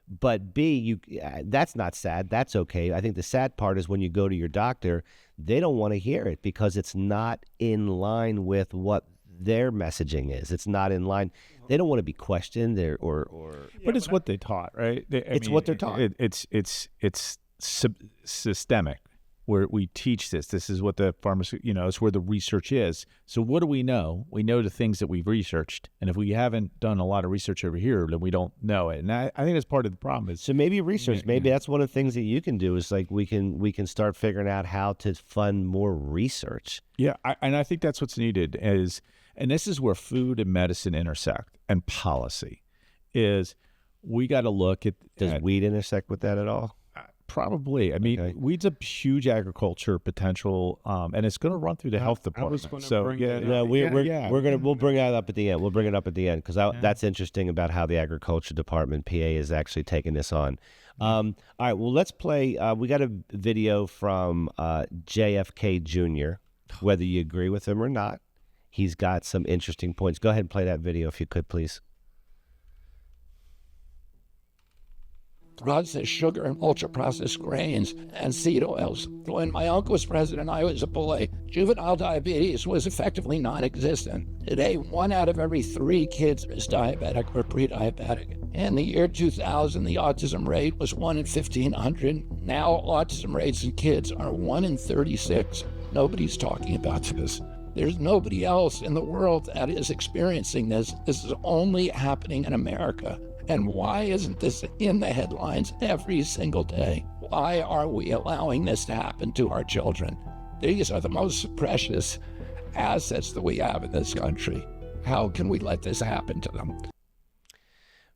But B, that's not sad. That's okay. I think the sad part is when you go to your doctor, they don't want to hear it because it's not in line with what their messaging is. It's not in line. They don't want to be questioned But it's what they taught, right? What they're taught. It's systemic. where we teach this. This is what the it's where the research is. So what do we know? We know the things that we've researched. And if we haven't done a lot of research over here, then we don't know it. And I think that's part of the problem. Is So maybe research, maybe that's one of the things that you can do is like we can start figuring out how to fund more research. Yeah, and I think that's what's needed and this is where food and medicine intersect, and policy is we got to look at. Does weed intersect with that at all? Probably. I mean, weed's a huge agriculture potential, and it's going to run through the health department. We'll bring that up at the end. We'll bring it up at the end because that's interesting about how the agriculture department, PA, is actually taking this on. All right. Well, let's play. We got a video from JFK Jr. Whether you agree with him or not, he's got some interesting points. Go ahead and play that video if you could, please. Processed sugar and ultra-processed grains and seed oils. When my uncle was president, I was a boy. Juvenile diabetes was effectively non-existent. Today, 1 out of every 3 kids is diabetic or pre-diabetic. In the year 2000, the autism rate was 1 in 1,500. Now, autism rates in kids are 1 in 36. Nobody's talking about this. There's nobody else in the world that is experiencing this. This is only happening in America. And why isn't this in the headlines every single day? Why are we allowing this to happen to our children? These are the most precious assets that we have in this country. How can we let this happen to them?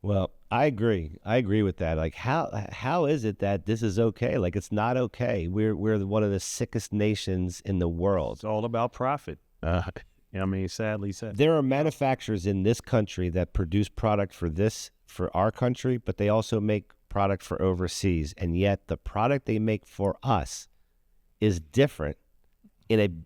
Well, I agree. I agree with that. Like, how is it that this is okay? Like, it's not okay. We're one of the sickest nations in the world. It's all about profit. I mean, sadly said. There are manufacturers in this country that produce product for our country, but they also make product for overseas, and yet the product they make for us is different in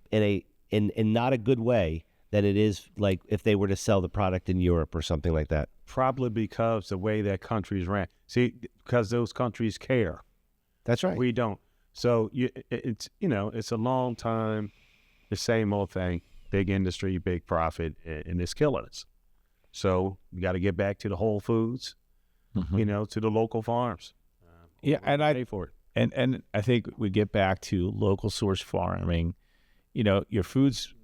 not a good way than it is like if they were to sell the product in Europe or something like that. Probably because the way that countries ran. See, because those countries care. That's right. We don't. So it's a long time, the same old thing, big industry, big profit, and it's killing us. So you got to get back to the Whole Foods, to the local farms. And I pay for it. And I think we get back to local source farming. Your food's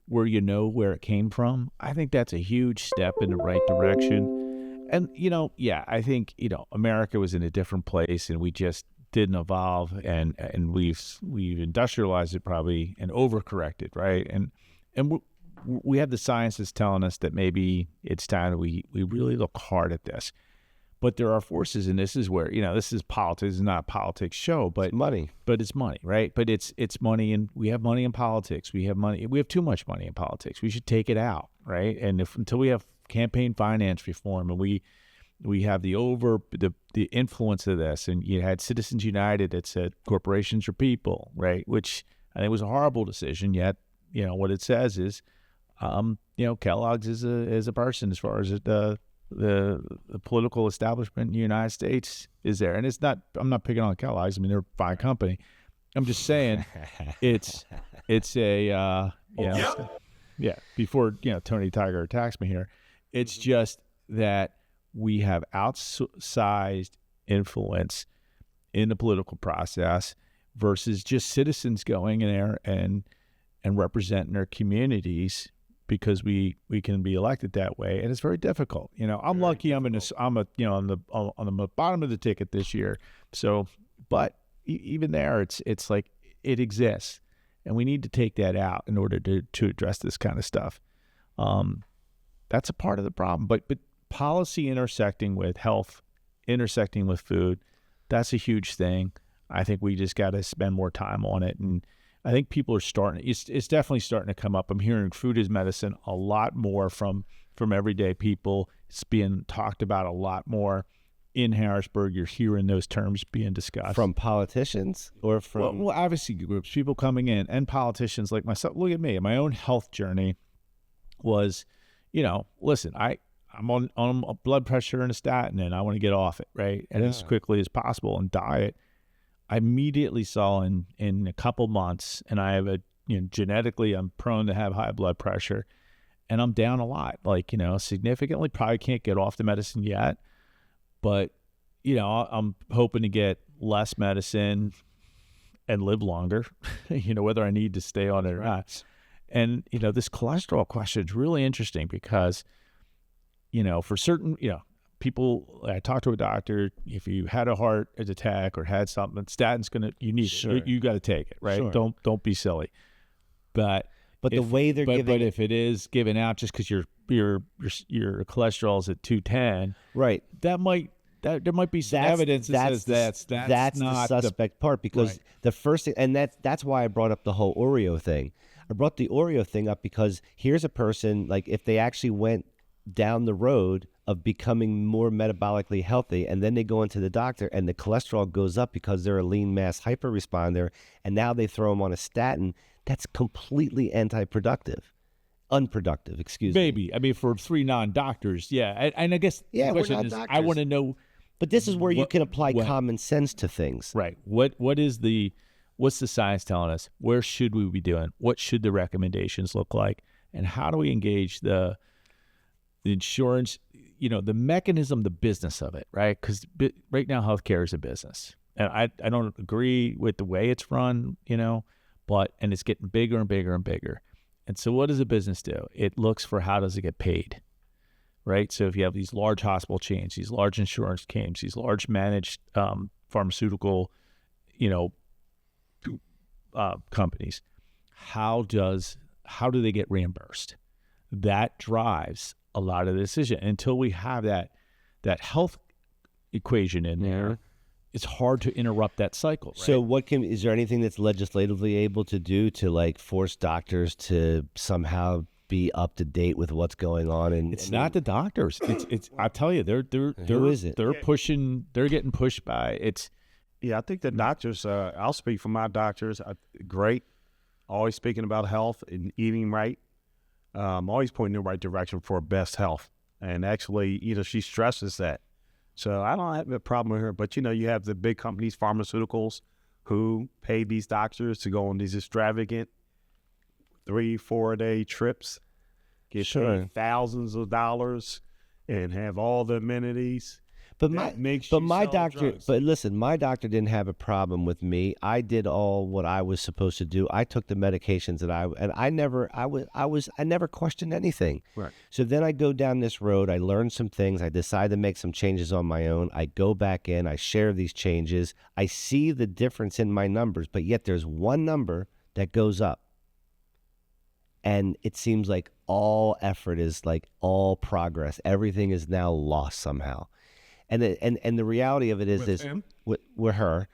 where where it came from. I think that's a huge step in the right direction. And I think America was in a different place, and we just didn't evolve, and we've industrialized it probably and overcorrected, right? And we have the science that's telling us that maybe it's time that we really look hard at this. But there are forces, and this is where, this is politics. It's not a politics show, but it's money. But it's money, right? But it's money, and we have money in politics. We have too much money in politics. We should take it out, right? And until we have campaign finance reform, and we have the influence of this, and you had Citizens United that said corporations are people, right? Which I think was a horrible decision. Yet, what it says is, Kellogg's is a person as far as the political establishment in the United States is there. And it's not, I'm not picking on Kellogg's. I mean, they're a fine company. I'm just saying it's a, before, Tony Tiger attacks me here, it's just that we have outsized influence in the political process versus just citizens going in there and representing their communities, because we can be elected that way, and it's very difficult. I'm lucky. I'm on the bottom of the ticket this year. So, but even there, it's like it exists, and we need to take that out in order to address this kind of stuff. That's a part of the problem. But policy intersecting with health, intersecting with food, that's a huge thing. I think we just got to spend more time on it, and I think people are starting. It's definitely starting to come up. I'm hearing food is medicine a lot more from everyday people. It's being talked about a lot more in Harrisburg. You're hearing those terms being discussed from politicians or from well, advocacy groups, people coming in, and politicians like myself. Look at me. My own health journey was, listen, I'm on a blood pressure and a statin, and I want to get off it, right? And as quickly as possible. And diet, I immediately saw in a couple months, and I have genetically, I'm prone to have high blood pressure, and I'm down a lot, significantly. Probably can't get off the medicine yet, but, I'm hoping to get less medicine and live longer, whether I need to stay on it or not. And, this cholesterol question is really interesting because, for certain, people, I talk to a doctor, if you had a heart attack or had something, statin's you need it. You got to take it, right? Sure. Don't be silly. But the way they're giving but if it is given out just because your cholesterol is at 210, right, there might be some evidence that says that's not the suspect part, because the first thing, and that's why I brought up the whole Oreo thing. I brought the Oreo thing up because here's a person, like, if they actually went down the road of becoming more metabolically healthy, and then they go into the doctor and the cholesterol goes up because they're a lean mass hyperresponder, and now they throw them on a statin, that's completely unproductive, excuse me. Maybe. I mean, for 3 non-doctors, yeah. And I guess the question is, I want to know. But this is where you can apply common sense to things. Right. What's the science telling us? Where should we be doing? What should the recommendations look like? And how do we engage the insurance, the mechanism, the business of it, right? Because right now healthcare is a business. And I don't agree with the way it's run, and it's getting bigger and bigger and bigger. And so what does a business do? It looks for how does it get paid, right? So if you have these large hospital chains, these large insurance claims, these large managed pharmaceutical, companies, how do they get reimbursed? That drives a lot of the decision. Until we have that health equation in there, it's hard to interrupt that cycle. Right? So is there anything that's legislatively able to do to, like, force doctors to somehow be up to date with what's going on? And it's not the doctors. It's I tell you, who is it? They're pushing. They're getting pushed by it's. Yeah, I think the doctors. I'll speak for my doctors. Great, always speaking about health and eating right. Always pointing in the right direction for best health. And actually, she stresses that. So I don't have a problem with her. But, you have the big companies, pharmaceuticals, who pay these doctors to go on these extravagant 3-4 day trips, get paid thousands of dollars, and have all the amenities. But my doctor didn't have a problem with me. I did all what I was supposed to do. I took the medications I never questioned anything. Right. So then I go down this road. I learn some things. I decide to make some changes on my own. I go back in. I share these changes. I see the difference in my numbers, but yet there's one number that goes up. And it seems like all effort is like all progress. Everything is now lost somehow. And the reality of it is with her,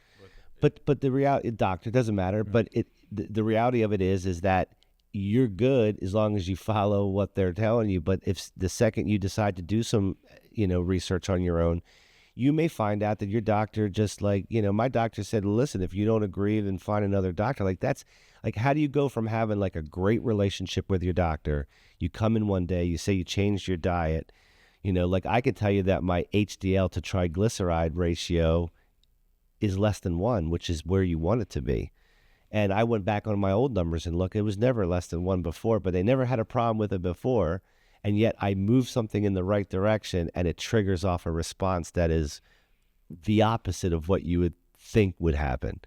but the reality, doctor, doesn't matter. But the reality of it is that you're good as long as you follow what they're telling you. But if the second you decide to do some research on your own, you may find out that your doctor, just like my doctor said, listen, if you don't agree, then find another doctor. Like, that's like, how do you go from having like a great relationship with your doctor? You come in one day, you say you changed your diet. Like, I could tell you that my HDL to triglyceride ratio is less than 1, which is where you want it to be. And I went back on my old numbers and look, it was never less than 1 before, but they never had a problem with it before. And yet I move something in the right direction and it triggers off a response that is the opposite of what you would think would happen.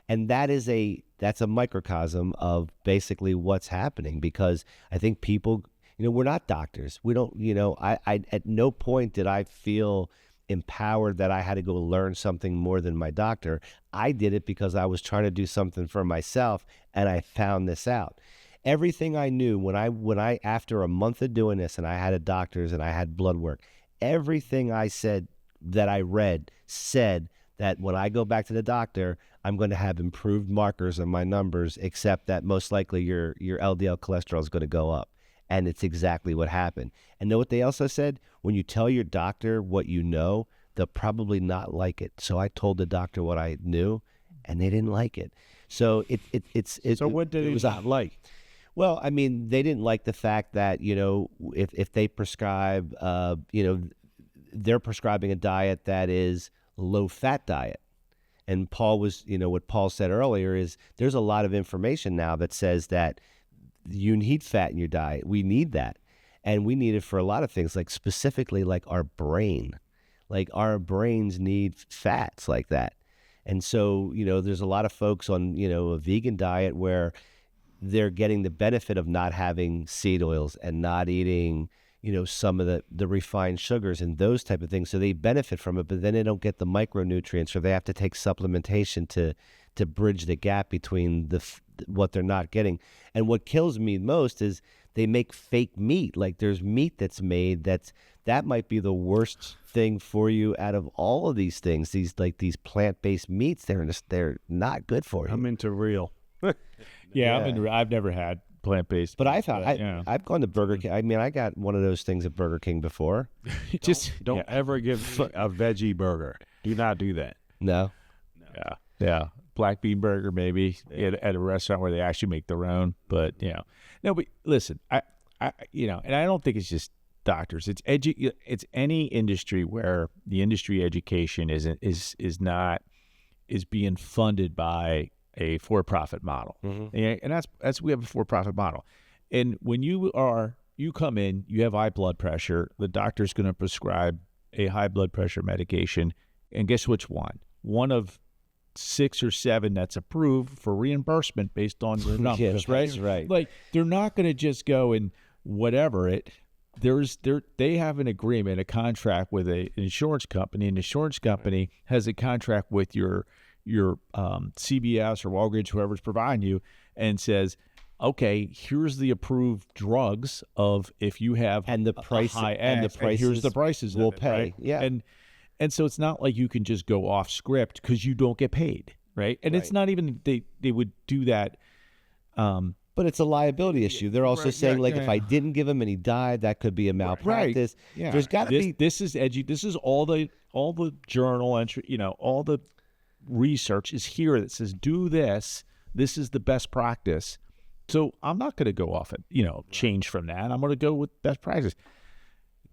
And that's a microcosm of basically what's happening, because I think people, we're not doctors. We don't, I at no point did I feel empowered that I had to go learn something more than my doctor. I did it because I was trying to do something for myself, and I found this out. Everything I knew when I after a month of doing this, and I had a doctor's and I had blood work, everything I said that I read said that when I go back to the doctor, I'm going to have improved markers on my numbers, except that most likely your LDL cholesterol is going to go up. And it's exactly what happened. And know what they also said? When you tell your doctor what you know, they'll probably not like it. So I told the doctor what I knew, and they didn't like it. So So what did it not like? Well, I mean, they didn't like the fact that, if they prescribe, they're prescribing a diet that is low-fat diet. And Paul was, what Paul said earlier is there's a lot of information now that says that you need fat in your diet. We need that. And we need it for a lot of things, like specifically like our brain. Like, our brains need fats like that. And so, there's a lot of folks on, a vegan diet where they're getting the benefit of not having seed oils and not eating, some of the refined sugars and those type of things. So they benefit from it, but then they don't get the micronutrients, or they have to take supplementation to bridge the gap between what they're not getting. And what kills me most is they make fake meat. Like there's meat that's made that might be the worst thing for you out of all of these things. These plant-based meats, they're not good for you. I'm into real. I've never had plant-based, but I've gone to Burger King. I mean, I got one of those things at Burger King before. Don't ever give a veggie burger. Do not do that. No. Yeah. Black bean burger maybe at a restaurant where they actually make their own. But no. But listen, I and I don't think it's just doctors. It's any industry where the industry education is being funded by a for-profit model. And that's we have a for-profit model. And when you come in, you have high blood pressure, the doctor's going to prescribe a high blood pressure medication, and guess which one? One of 6 or 7 that's approved for reimbursement based on your numbers, right? That's right. Like they're not going to just go and whatever they have an agreement, a contract with an insurance company, and the insurance company has a contract with your CVS or Walgreens, whoever's providing you, and says, okay, here's the approved drugs of if you have and the price high and X, the prices here's the prices we'll of it, pay. right? Yeah. And so it's not like you can just go off script because you don't get paid, right? And it's not even they would do that. But it's a liability issue. They're also saying if I didn't give him and he died, that could be a malpractice. Right. Yeah. There's got to be. This is edgy. This is all the journal entry. All the research is here that says do this. This is the best practice. So I'm not going to go off and change from that. I'm going to go with best practice.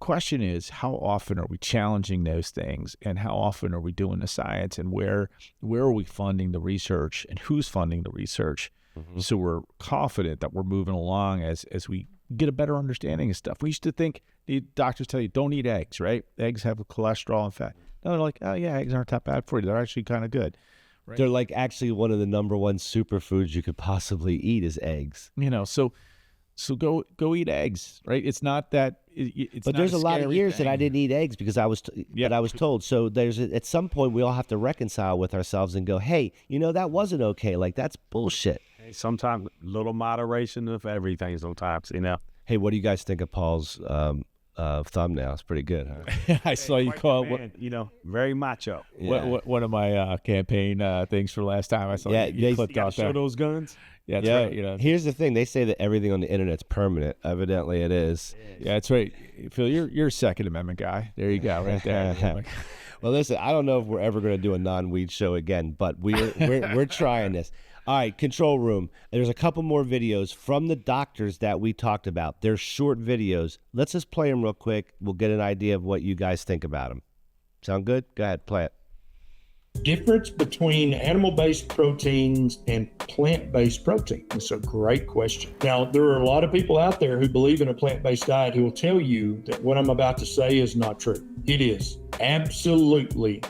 Question is, how often are we challenging those things, and how often are we doing the science, and where are we funding the research, and who's funding the research? So we're confident that we're moving along as we get a better understanding of stuff. We used to think the doctors tell you don't eat eggs, right? Eggs have cholesterol and fat. No, they're like, oh yeah, eggs aren't that bad for you. They're actually kind of good. Right? They're like actually one of the number one superfoods you could possibly eat is eggs. So go eat eggs, right? It's not that. But there's a lot of years that I didn't eat eggs because I was told. So at some point we all have to reconcile with ourselves and go, hey, that wasn't okay. Like that's bullshit. Hey, sometimes little moderation of everything. Sometimes, Hey, what do you guys think of Paul's thumbnail? It's pretty good, huh? I saw you call it. Very macho. One of my campaign things for last time. I saw you clipped out there. Show those guns. Yeah, that's right. Here's the thing: they say that everything on the internet's permanent. Evidently, it is. Yeah, that's right. Phil, you're a Second Amendment guy. There you go, right there. Well, listen, I don't know if we're ever going to do a non-weed show again, but we're trying this. All right, control room. There's a couple more videos from the doctors that we talked about. They're short videos. Let's just play them real quick. We'll get an idea of what you guys think about them. Sound good? Go ahead, play it. Difference between animal-based proteins and plant-based protein? It's a great question. Now, there are a lot of people out there who believe in a plant-based diet who will tell you that what I'm about to say is not true. It is absolutely,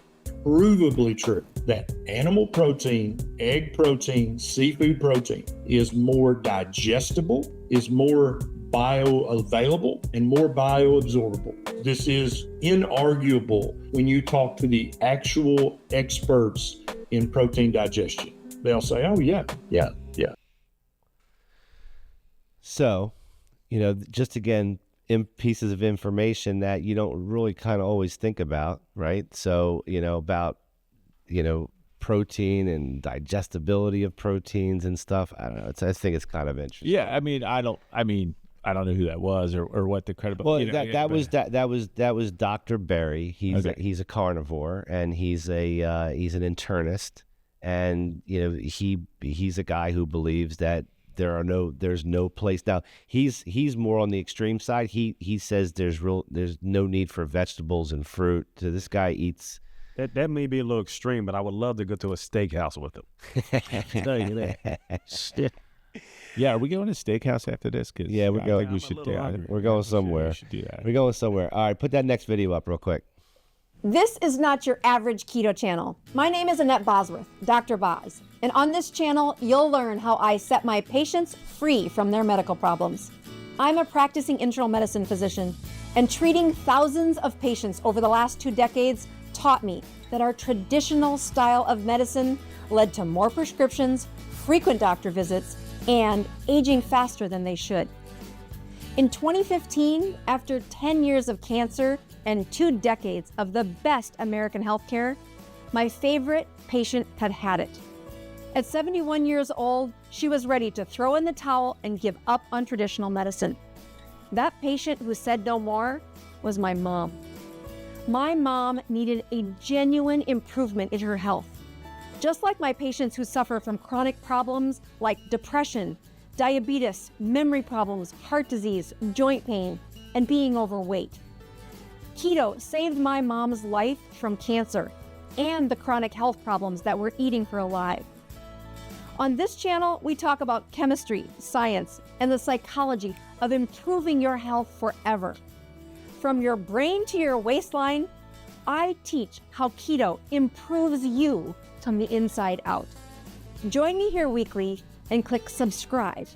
provably true that animal protein, egg protein, seafood protein is more digestible, is more bioavailable, and more bioabsorbable. This is inarguable when you talk to the actual experts in protein digestion. They'll say, oh, yeah. So, just again, pieces of information that you don't really kind of always think about, right? So, about, protein and digestibility of proteins and stuff. I don't know. I think it's kind of interesting. Yeah, I don't know who that was or what the credibility. Well, that was Dr. Berry. He's a carnivore and he's an internist, and he's a guy who believes that there's no place. Now he's more on the extreme side. He says there's no need for vegetables and fruit. So this guy eats. That may be a little extreme, but I would love to go to a steakhouse with him. Yeah, are we going to steakhouse after this? Yeah, we're going. I think we should. We're going somewhere. We should do that. We're going somewhere. All right, put that next video up real quick. This is not your average keto channel. My name is Annette Bosworth, Dr. Boz, and on this channel, you'll learn how I set my patients free from their medical problems. I'm a practicing internal medicine physician, and treating thousands of patients over the last 2 decades taught me that our traditional style of medicine led to more prescriptions, frequent doctor visits, and aging faster than they should. In 2015, after 10 years of cancer and 2 decades of the best American healthcare, my favorite patient had had it. At 71 years old, she was ready to throw in the towel and give up on traditional medicine. That patient who said no more was my mom. My mom needed a genuine improvement in her health. Just like my patients who suffer from chronic problems like depression, diabetes, memory problems, heart disease, joint pain, and being overweight. Keto saved my mom's life from cancer and the chronic health problems that were eating her alive. On this channel, we talk about chemistry, science, and the psychology of improving your health forever. From your brain to your waistline, I teach how keto improves you from the inside out. Join me here weekly and click subscribe.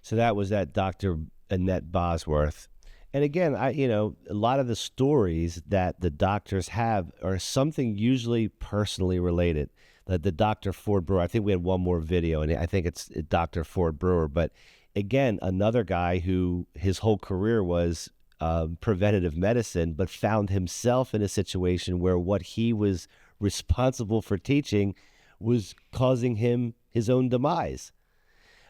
So that was that Dr. Annette Bosworth. And again, a lot of the stories that the doctors have are something usually personally related. The Dr. Ford Brewer, I think we had one more video, and I think it's Dr. Ford Brewer. But again, another guy who his whole career was preventative medicine, but found himself in a situation where what he was responsible for teaching was causing him his own demise.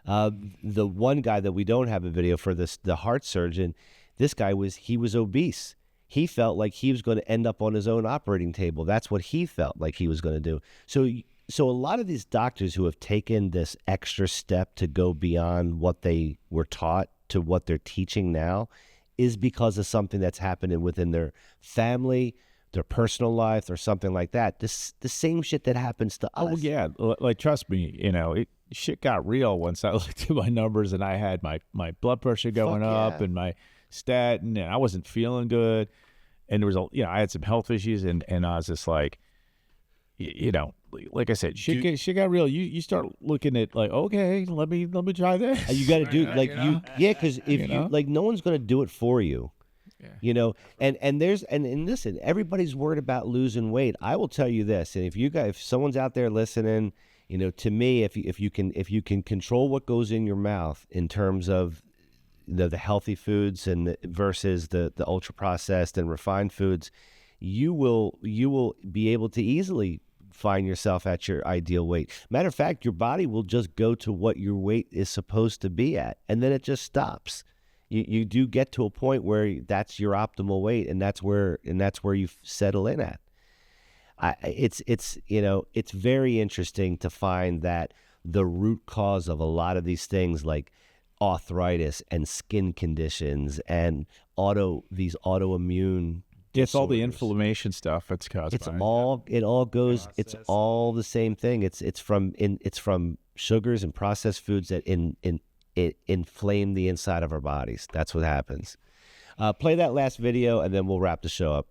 The one guy that we don't have a video for, the heart surgeon, this guy was obese. He felt like he was going to end up on his own operating table. That's what he felt like he was going to do. So a lot of these doctors who have taken this extra step to go beyond what they were taught to what they're teaching now is because of something that's happening within their family, their personal life, or something like that. The same shit that happens to us. Oh yeah, like trust me, shit got real once I looked at my numbers and I had my blood pressure going up and my statin, and I wasn't feeling good, and there was I had some health issues, and I was just like, like I said, shit got real. You start looking at like, okay, let me try this. You got to do because if you like, no one's going to do it for you. Yeah. And listen, everybody's worried about losing weight. I will tell you this, and if someone's out there listening, to me, if you can control what goes in your mouth in terms of the healthy foods and versus the ultra processed and refined foods, you will be able to easily find yourself at your ideal weight. Matter of fact, your body will just go to what your weight is supposed to be at, and then it just stops. You do get to a point where that's your optimal weight, and that's where you settle in at. It's very interesting to find that the root cause of a lot of these things, like arthritis and skin conditions and these autoimmune it's disorders, all the inflammation stuff that's caused. It all goes. It's all the same thing. It's from sugars and processed foods that inflame the inside of our bodies. That's what happens. Play that last video, and then we'll wrap the show up.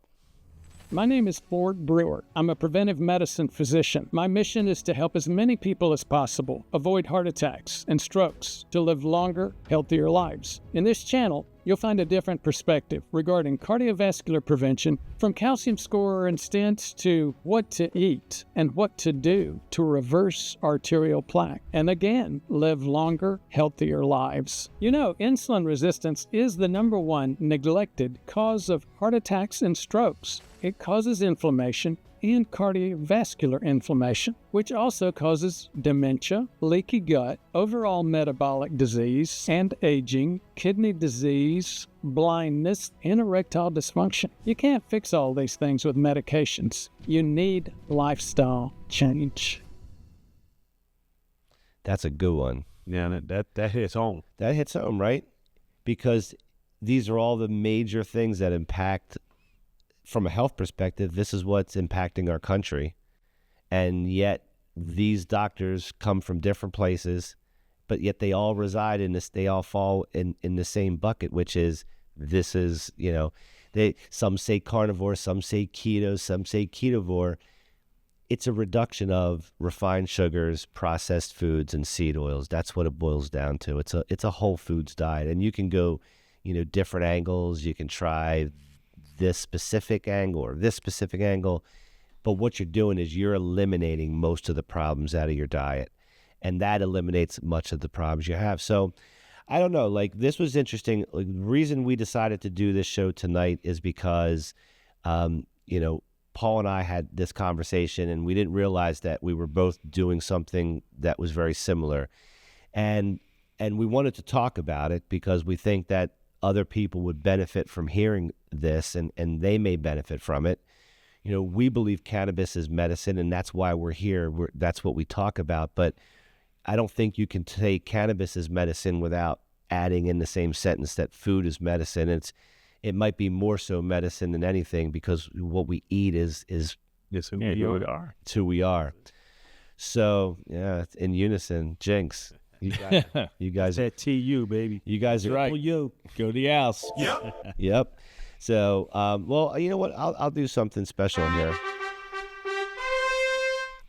My name is Ford Brewer. I'm a preventive medicine physician. My mission is to help as many people as possible avoid heart attacks and strokes to live longer, healthier lives. In this channel, you'll find a different perspective regarding cardiovascular prevention, from calcium scorer and stents to what to eat and what to do to reverse arterial plaque and again, live longer, healthier lives. Insulin resistance is the #1 neglected cause of heart attacks and strokes. It causes inflammation and cardiovascular inflammation, which also causes dementia, leaky gut, overall metabolic disease and aging, kidney disease, blindness, and erectile dysfunction. You can't fix all these things with medications. You need lifestyle change. That's a good one. Yeah, that hits home. That hits home, right? Because these are all the major things that impact. From a health perspective, this is what's impacting our country. And yet these doctors come from different places, but yet they all reside in this, they all fall in the same bucket, which is, this is, Some say carnivore, some say keto, some say ketovore. It's a reduction of refined sugars, processed foods, and seed oils. That's what it boils down to. It's a whole foods diet, and you can go, different angles. You can try this specific angle or this specific angle, but what you're doing is you're eliminating most of the problems out of your diet, and that eliminates much of the problems you have. So I don't know, like, this was interesting. Like, the reason we decided to do this show tonight is because, Paul and I had this conversation, and we didn't realize that we were both doing something that was very similar. And we wanted to talk about it because we think that other people would benefit from hearing this, and they may benefit from it. We believe cannabis is medicine, and that's why we're here. That's what we talk about. But I don't think you can take cannabis as medicine without adding in the same sentence that food is medicine. It might be more so medicine than anything, because what we eat is who we are. It's who we are. So yeah, it's in unison. Jinx, you guys That TU, baby. You guys are right. Go to the house. Yep. So, well, you know what? I'll do something special in here.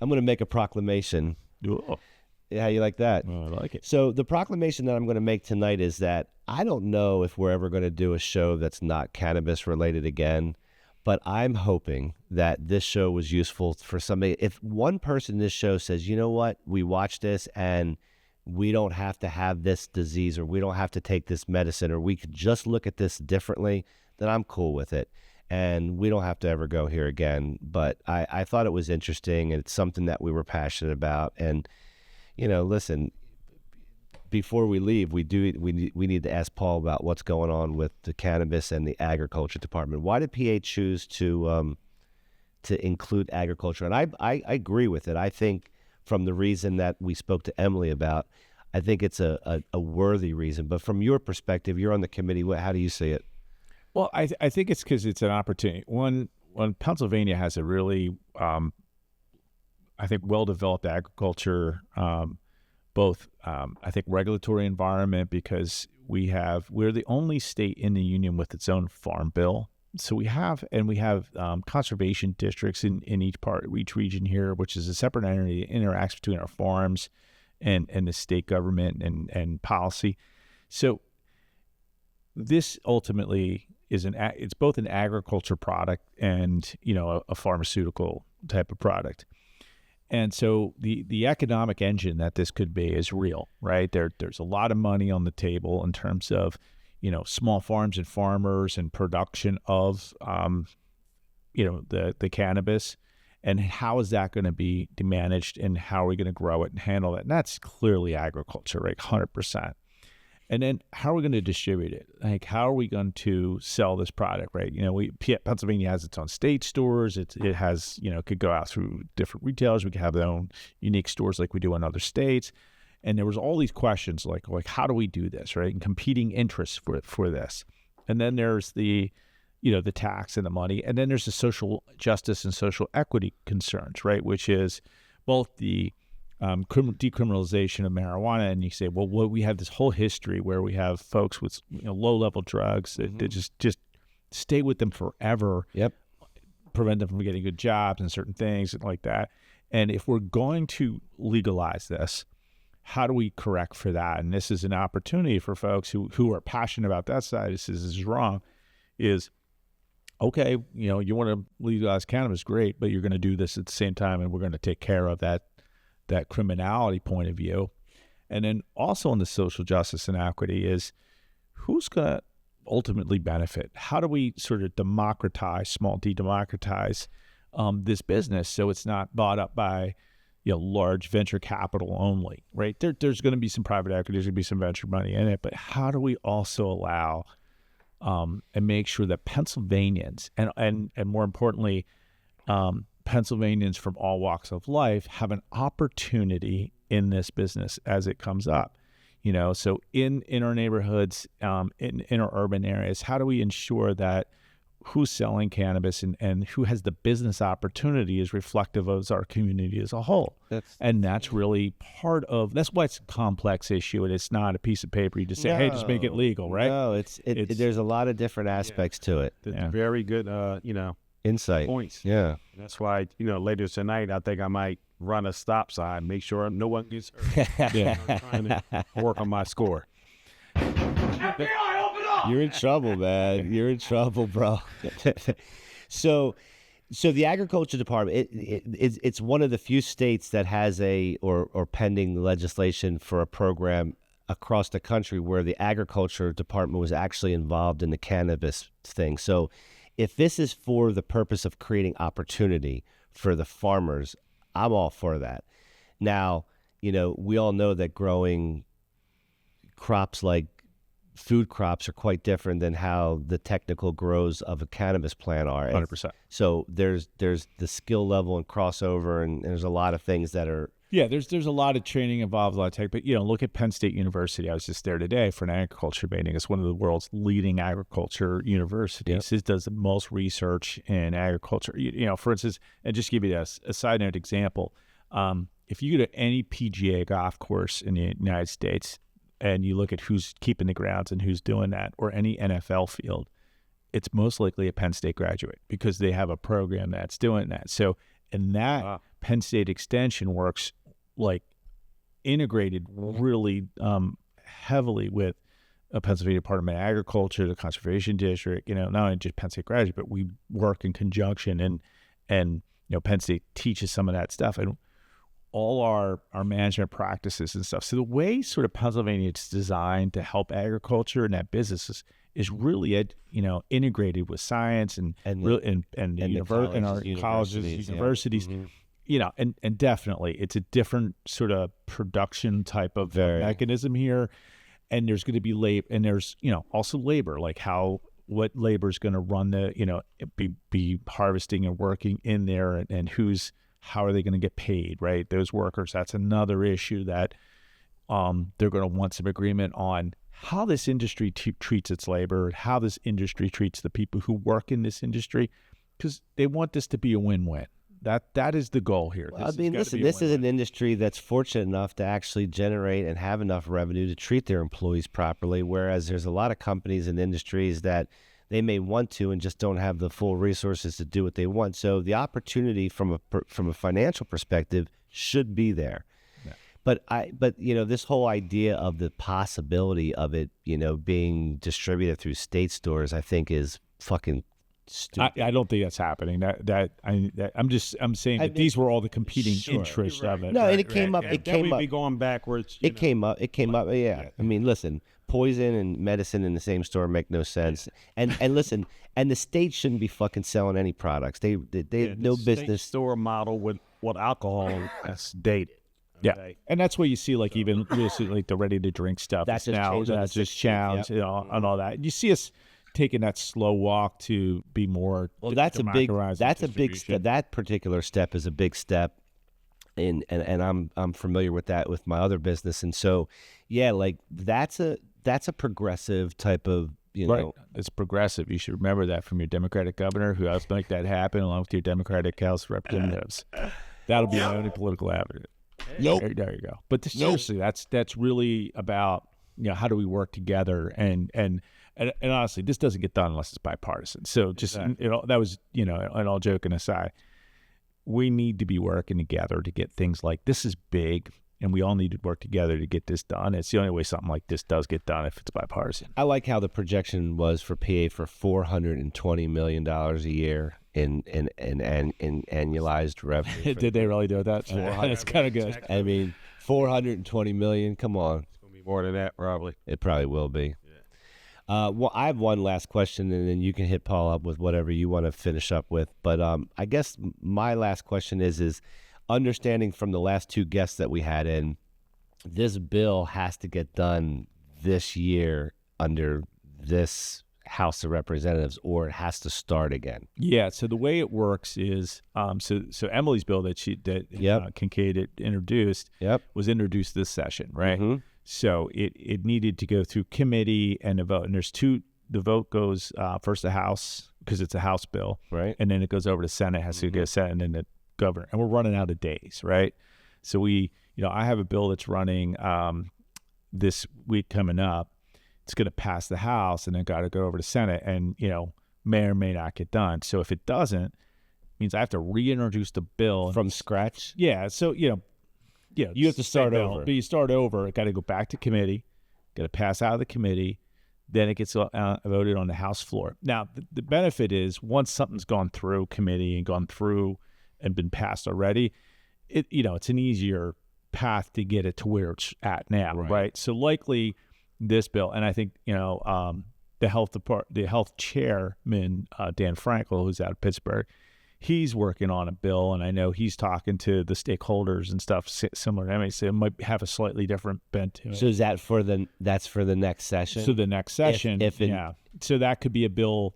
I'm going to make a proclamation. Oh, How you like that? I like it. So the proclamation that I'm going to make tonight is that I don't know if we're ever going to do a show that's not cannabis related again, but I'm hoping that this show was useful for somebody. If one person in this show says, you know what, we watched this and we don't have to have this disease, or we don't have to take this medicine, or we could just look at this differently, then I'm cool with it. And we don't have to ever go here again. But I thought it was interesting, and it's something that we were passionate about. And listen, before we leave, we need to ask Paul about what's going on with the cannabis and the agriculture department. Why did PA choose to include agriculture? And I agree with it. I think, from the reason that we spoke to Emily about, I think it's a worthy reason. But from your perspective, you're on the committee. How do you see it? Well, I think it's because it's an opportunity. When Pennsylvania has a really I think well-developed agriculture, both I think regulatory environment, because we're the only state in the union with its own farm bill. So we have conservation districts in each region here, which is a separate entity that interacts between our farms and the state government and policy. So this ultimately it's both an agriculture product and a pharmaceutical type of product. And so the economic engine that this could be is real, right? There's a lot of money on the table in terms of, small farms and farmers and production of, the cannabis, and how is that going to be managed, and how are we going to grow it and handle it? And that's clearly agriculture, right? 100%. And then how are we going to distribute it? Like, how are we going to sell this product, right? Pennsylvania has its own state stores. It has, it could go out through different retailers. We could have their own unique stores like we do in other states. And there was all these questions like how do we do this, right? And competing interests for this. And then there's the tax and the money. And then there's the social justice and social equity concerns, right? Which is both the decriminalization of marijuana, and you say, well, we have this whole history where we have folks with low-level drugs that just stay with them forever. Yep. Prevent them from getting good jobs and certain things like that. And if we're going to legalize this, how do we correct for that? And this is an opportunity for folks who are passionate about that side. This is wrong. Is okay. You want to legalize cannabis, great, but you're going to do this at the same time, and we're going to take care of that criminality point of view. And then also on the social justice and equity is who's going to ultimately benefit? How do we sort of democratize this business so it's not bought up by large venture capital only, right? There's going to be some private equity, there's going to be some venture money in it, but how do we also allow and make sure that Pennsylvanians and more importantly, Pennsylvanians from all walks of life have an opportunity in this business as it comes up, so in our neighborhoods, in our urban areas, how do we ensure that who's selling cannabis and who has the business opportunity is reflective of our community as a whole. And that's really part of, that's why it's a complex issue, and it's not a piece of paper you just say, hey, just make it legal, right? No, there's a lot of different aspects to it. Very good, Insight. points. Yeah. That's why, later tonight, I think I might run a stop sign, make sure no one gets hurt. I'm trying to work on my score. You're in trouble, man. You're in trouble, bro. So the agriculture department, it's one of the few states that has or pending legislation for a program across the country where the agriculture department was actually involved in the cannabis thing. So if this is for the purpose of creating opportunity for the farmers, I'm all for that. Now, we all know that growing crops like food crops are quite different than how the technical grows of a cannabis plant are. 100%. So there's the skill level and crossover, and there's a lot of things that are. Yeah, there's a lot of training involved, a lot of tech. But look at Penn State University. I was just there today for an agriculture meeting. It's one of the world's leading agriculture universities. It does the most research in agriculture. For instance, and just give you a side note example. If you go to any PGA golf course in the United States, and you look at who's keeping the grounds and who's doing that, or any NFL field, it's most likely a Penn State graduate because they have a program that's doing that. So, and that Penn State extension works like integrated really heavily with a Pennsylvania Department of Agriculture, the Conservation District, not only just Penn State graduate, but we work in conjunction, and Penn State teaches some of that stuff. And all our management practices and stuff. So the way sort of Pennsylvania is designed to help agriculture and that business is really integrated with science and our colleges, universities. And definitely it's a different sort of production type of mechanism here. And there's going to be labor, and there's also labor, like what labor is going to run the be harvesting and working in there, and how are they going to get paid, right? Those workers, that's another issue that they're going to want some agreement on how this industry treats its labor, how this industry treats the people who work in this industry, because they want this to be a win-win. That is the goal here. Well, listen, this is an industry that's fortunate enough to actually generate and have enough revenue to treat their employees properly, whereas there's a lot of companies and industries that they may want to and just don't have the full resources to do what they want. So the opportunity from a financial perspective should be there. Yeah. But this whole idea of the possibility of it, being distributed through state stores, I think is fucking stupid. I don't think that's happening. I'm saying that these were all the competing interests of it. No, and it came up. Be going backwards. It came up. Yeah. I mean, listen. Poison and medicine in the same store make no sense. And listen, and the state shouldn't be fucking selling any products. They have no business. Store model with alcohol that's dated. Yeah, and that's what you see, like even like the ready to drink stuff. That's just challenge, and all that. You see us taking that slow walk to be more. Well, that's a big step. That particular step is a big step. And I'm familiar with that with my other business, and so like that's a progressive type of right. It's progressive. You should remember that from your Democratic governor who helps make that happen, along with your Democratic House representatives. That'll be my only political advocate. Nope. There you go. But seriously, that's really about how do we work together, and honestly, this doesn't get done unless it's bipartisan. So just that was and all joking aside. We need to be working together to get things like this is big, and we all need to work together to get this done. It's the only way something like this does get done if it's bipartisan. I like how the projection was for PA for $420 million a year in annualized revenue. Did they really do that? That's kind of good. I mean, $420 million. Come on, it's gonna be more than that probably. It probably will be. Well, I have one last question, and then you can hit Paul up with whatever you want to finish up with. But I guess my last question is understanding from the last two guests that we had in, this bill has to get done this year under this House of Representatives, or it has to start again. Yeah. So the way it works is, so Emily's bill that Kincaid introduced was introduced this session, right? Mm-hmm. So it needed to go through committee and a vote, and there's the vote goes first the House because it's a House bill, Right. and then it goes over to Senate, has to go to Senate, and then the governor, and we're running out of days, right? So I have a bill that's running this week coming up. It's going to pass the House, and then got to go over to Senate, and may or may not get done. So if it doesn't, it means I have to reintroduce the bill From scratch. Yeah, so you have to start over. But you start over. It got to go back to committee, got to pass out of the committee, then it gets voted on the House floor. Now, the benefit is once something's gone through committee and gone through and been passed already, it's an easier path to get it to where it's at now, right? So likely this bill, and I think the health chairman Dan Frankel, who's out of Pittsburgh, he's working on a bill, and I know he's talking to the stakeholders and stuff similar to me. So it might have a slightly different bent to it. So is that that's for the next session? So the next session, So that could be a bill.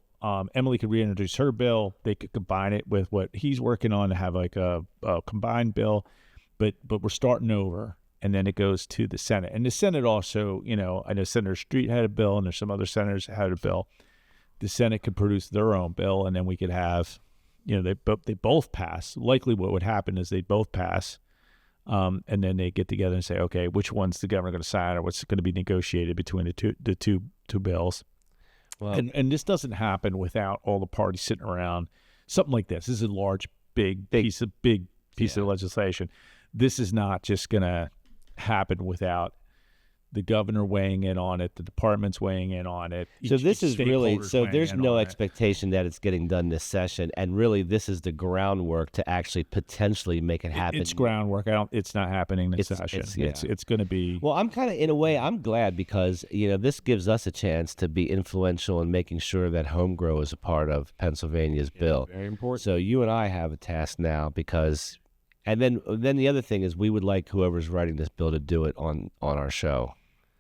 Emily could reintroduce her bill. They could combine it with what he's working on to have like a combined bill. But we're starting over, and then it goes to the Senate. And the Senate also, I know Senator Street had a bill, and there's some other senators that had a bill. The Senate could produce their own bill, and then we could have, they both pass. Likely what would happen is they'd both pass, and then they get together and say, okay, which one's the governor going to sign, or what's going to be negotiated between the two bills. Well, and this doesn't happen without all the parties sitting around. Something like this. This is a large, big piece of legislation. This is not just going to happen without the governor weighing in on it, the departments weighing in on it. So this is really, there's no expectation that it's getting done this session, and really this is the groundwork to actually potentially make it happen. It's groundwork. It's not happening this session. It's going to be. Well, I'm kind of, in a way, I'm glad because, this gives us a chance to be influential in making sure that home grow is a part of Pennsylvania's bill. Very important. So you and I have a task now because, and then the other thing is we would like whoever's writing this bill to do it on our show.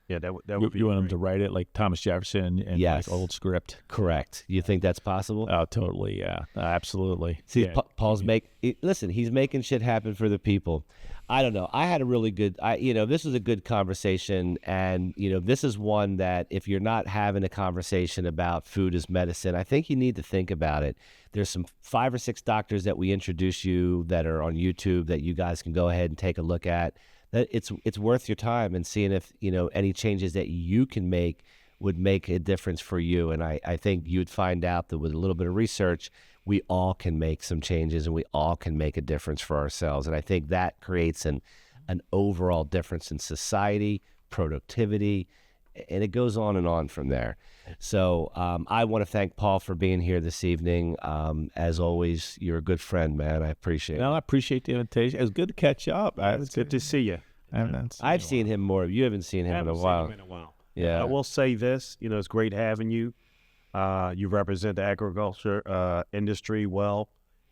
Yeah, that would be. You want them to write it like Thomas Jefferson and yes. like old script? Correct. You think that's possible? Oh, totally. Yeah, absolutely. See, yeah. Paul's he's making shit happen for the people. I don't know. I had a really good, this was a good conversation, and this is one that if you're not having a conversation about food as medicine, I think you need to think about it. There's some 5 or 6 doctors that we introduce you that are on YouTube that you guys can go ahead and take a look at. That it's worth your time and seeing if any changes that you can make would make a difference for you. And I think you'd find out that with a little bit of research, we all can make some changes and we all can make a difference for ourselves. And I think that creates an overall difference in society, productivity, and it goes on and on from there. So I want to thank Paul for being here this evening. As always, you're a good friend, man. I appreciate it. Well, I appreciate the invitation. It was good to catch up. It's good to see you. I've seen him more. You haven't seen him in a while. Yeah. I will say this, it's great having you. You represent the agriculture industry well.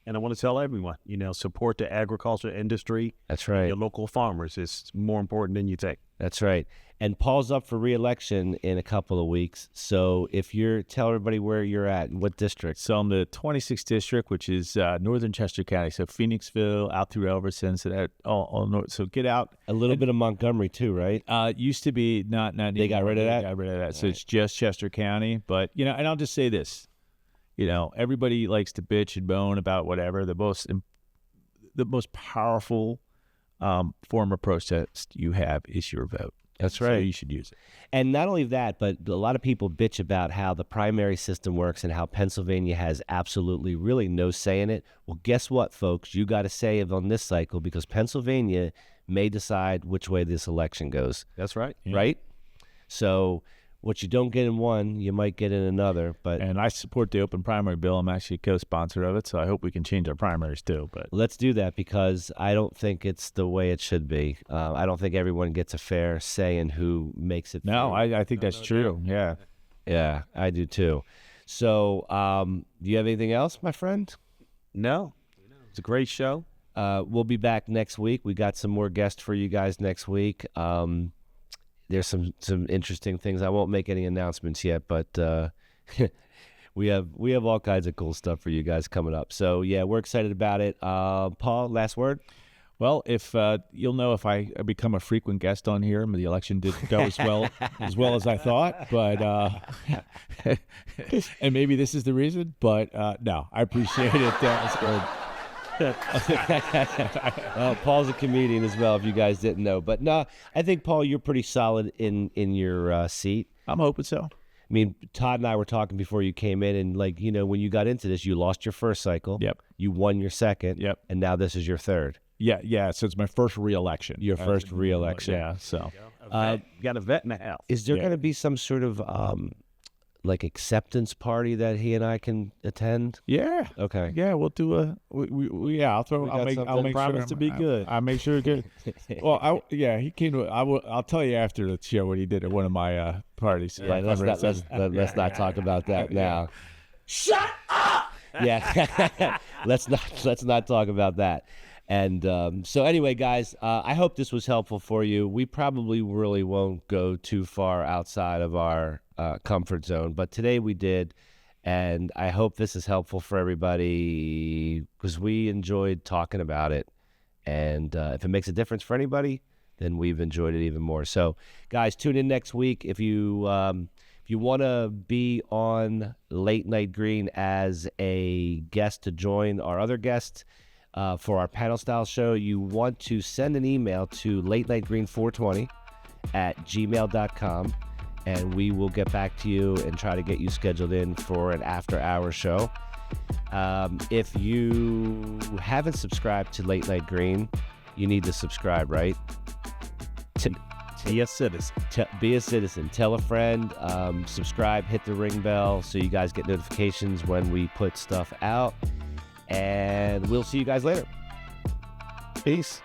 And I want to tell everyone, support the agriculture industry. That's right. Your local farmers is more important than you think. That's right. And Paul's up for re-election in a couple of weeks. So tell everybody where you're at and what district. So I'm the 26th district, which is northern Chester County. So Phoenixville, out through Elverson, so that all north. So get out. A little bit of Montgomery too, right? Used to be not. They got rid of that? They got rid of that. So it's just Chester County. But, and I'll just say this. Everybody likes to bitch and moan about whatever. The most powerful form of protest you have is your vote. That's right. So you should use it. And not only that, but a lot of people bitch about how the primary system works and how Pennsylvania has absolutely really no say in it. Well, guess what, folks? You got a say on this cycle because Pennsylvania may decide which way this election goes. That's right. Yeah. Right? So what you don't get in one, you might get in another. And I support the open primary bill. I'm actually a co-sponsor of it, so I hope we can change our primaries too. But let's do that because I don't think it's the way it should be. I don't think everyone gets a fair say in who makes it. No, I think that's true. Yeah. Yeah, I do too. So do you have anything else, my friend? No. It's a great show. We'll be back next week. We got some more guests for you guys next week. There's some interesting things. I won't make any announcements yet, but we have all kinds of cool stuff for you guys coming up. So yeah, we're excited about it. Paul, last word? Well, if you'll know if I become a frequent guest on here, the election didn't go as well as I thought, but and maybe this is the reason. But no, I appreciate it. That's good. Paul's a comedian as well, if you guys didn't know. But no, I think, Paul, you're pretty solid in your seat. I'm hoping so. I mean, Todd and I were talking before you came in, and like, you know, when you got into this, you lost your first cycle. Yep. You won your second. Yep. And now this is your third. Yeah. So it's my first re-election. Your first re-election. Yeah. So You got a vet in the house. is there going to be some sort of like acceptance party that he and I can attend? yeah. Okay. Yeah, we'll do a. I'll throw. I'll make something sure. promised to be good. I'll make sure. Good. Well, he came to. I'll tell you after the show what he did at one of my parties. Yeah, let's not talk about that now. Shut up. Yeah. let's not talk about that. And so anyway, guys, I hope this was helpful for you. We probably really won't go too far outside of our comfort zone, but today we did, and I hope this is helpful for everybody because we enjoyed talking about it. And if it makes a difference for anybody, then we've enjoyed it even more. So, guys, tune in next week if you want to be on Late Night Green as a guest to join our other guests. For our panel style show, you want to send an email to latenightgreen420@gmail.com, and we will get back to you and try to get you scheduled in for an after-hour show. If you haven't subscribed to Late Night Green, you need to subscribe, right? Be a citizen. Be a citizen. Tell a friend. Subscribe. Hit the ring bell so you guys get notifications when we put stuff out. And we'll see you guys later. Peace.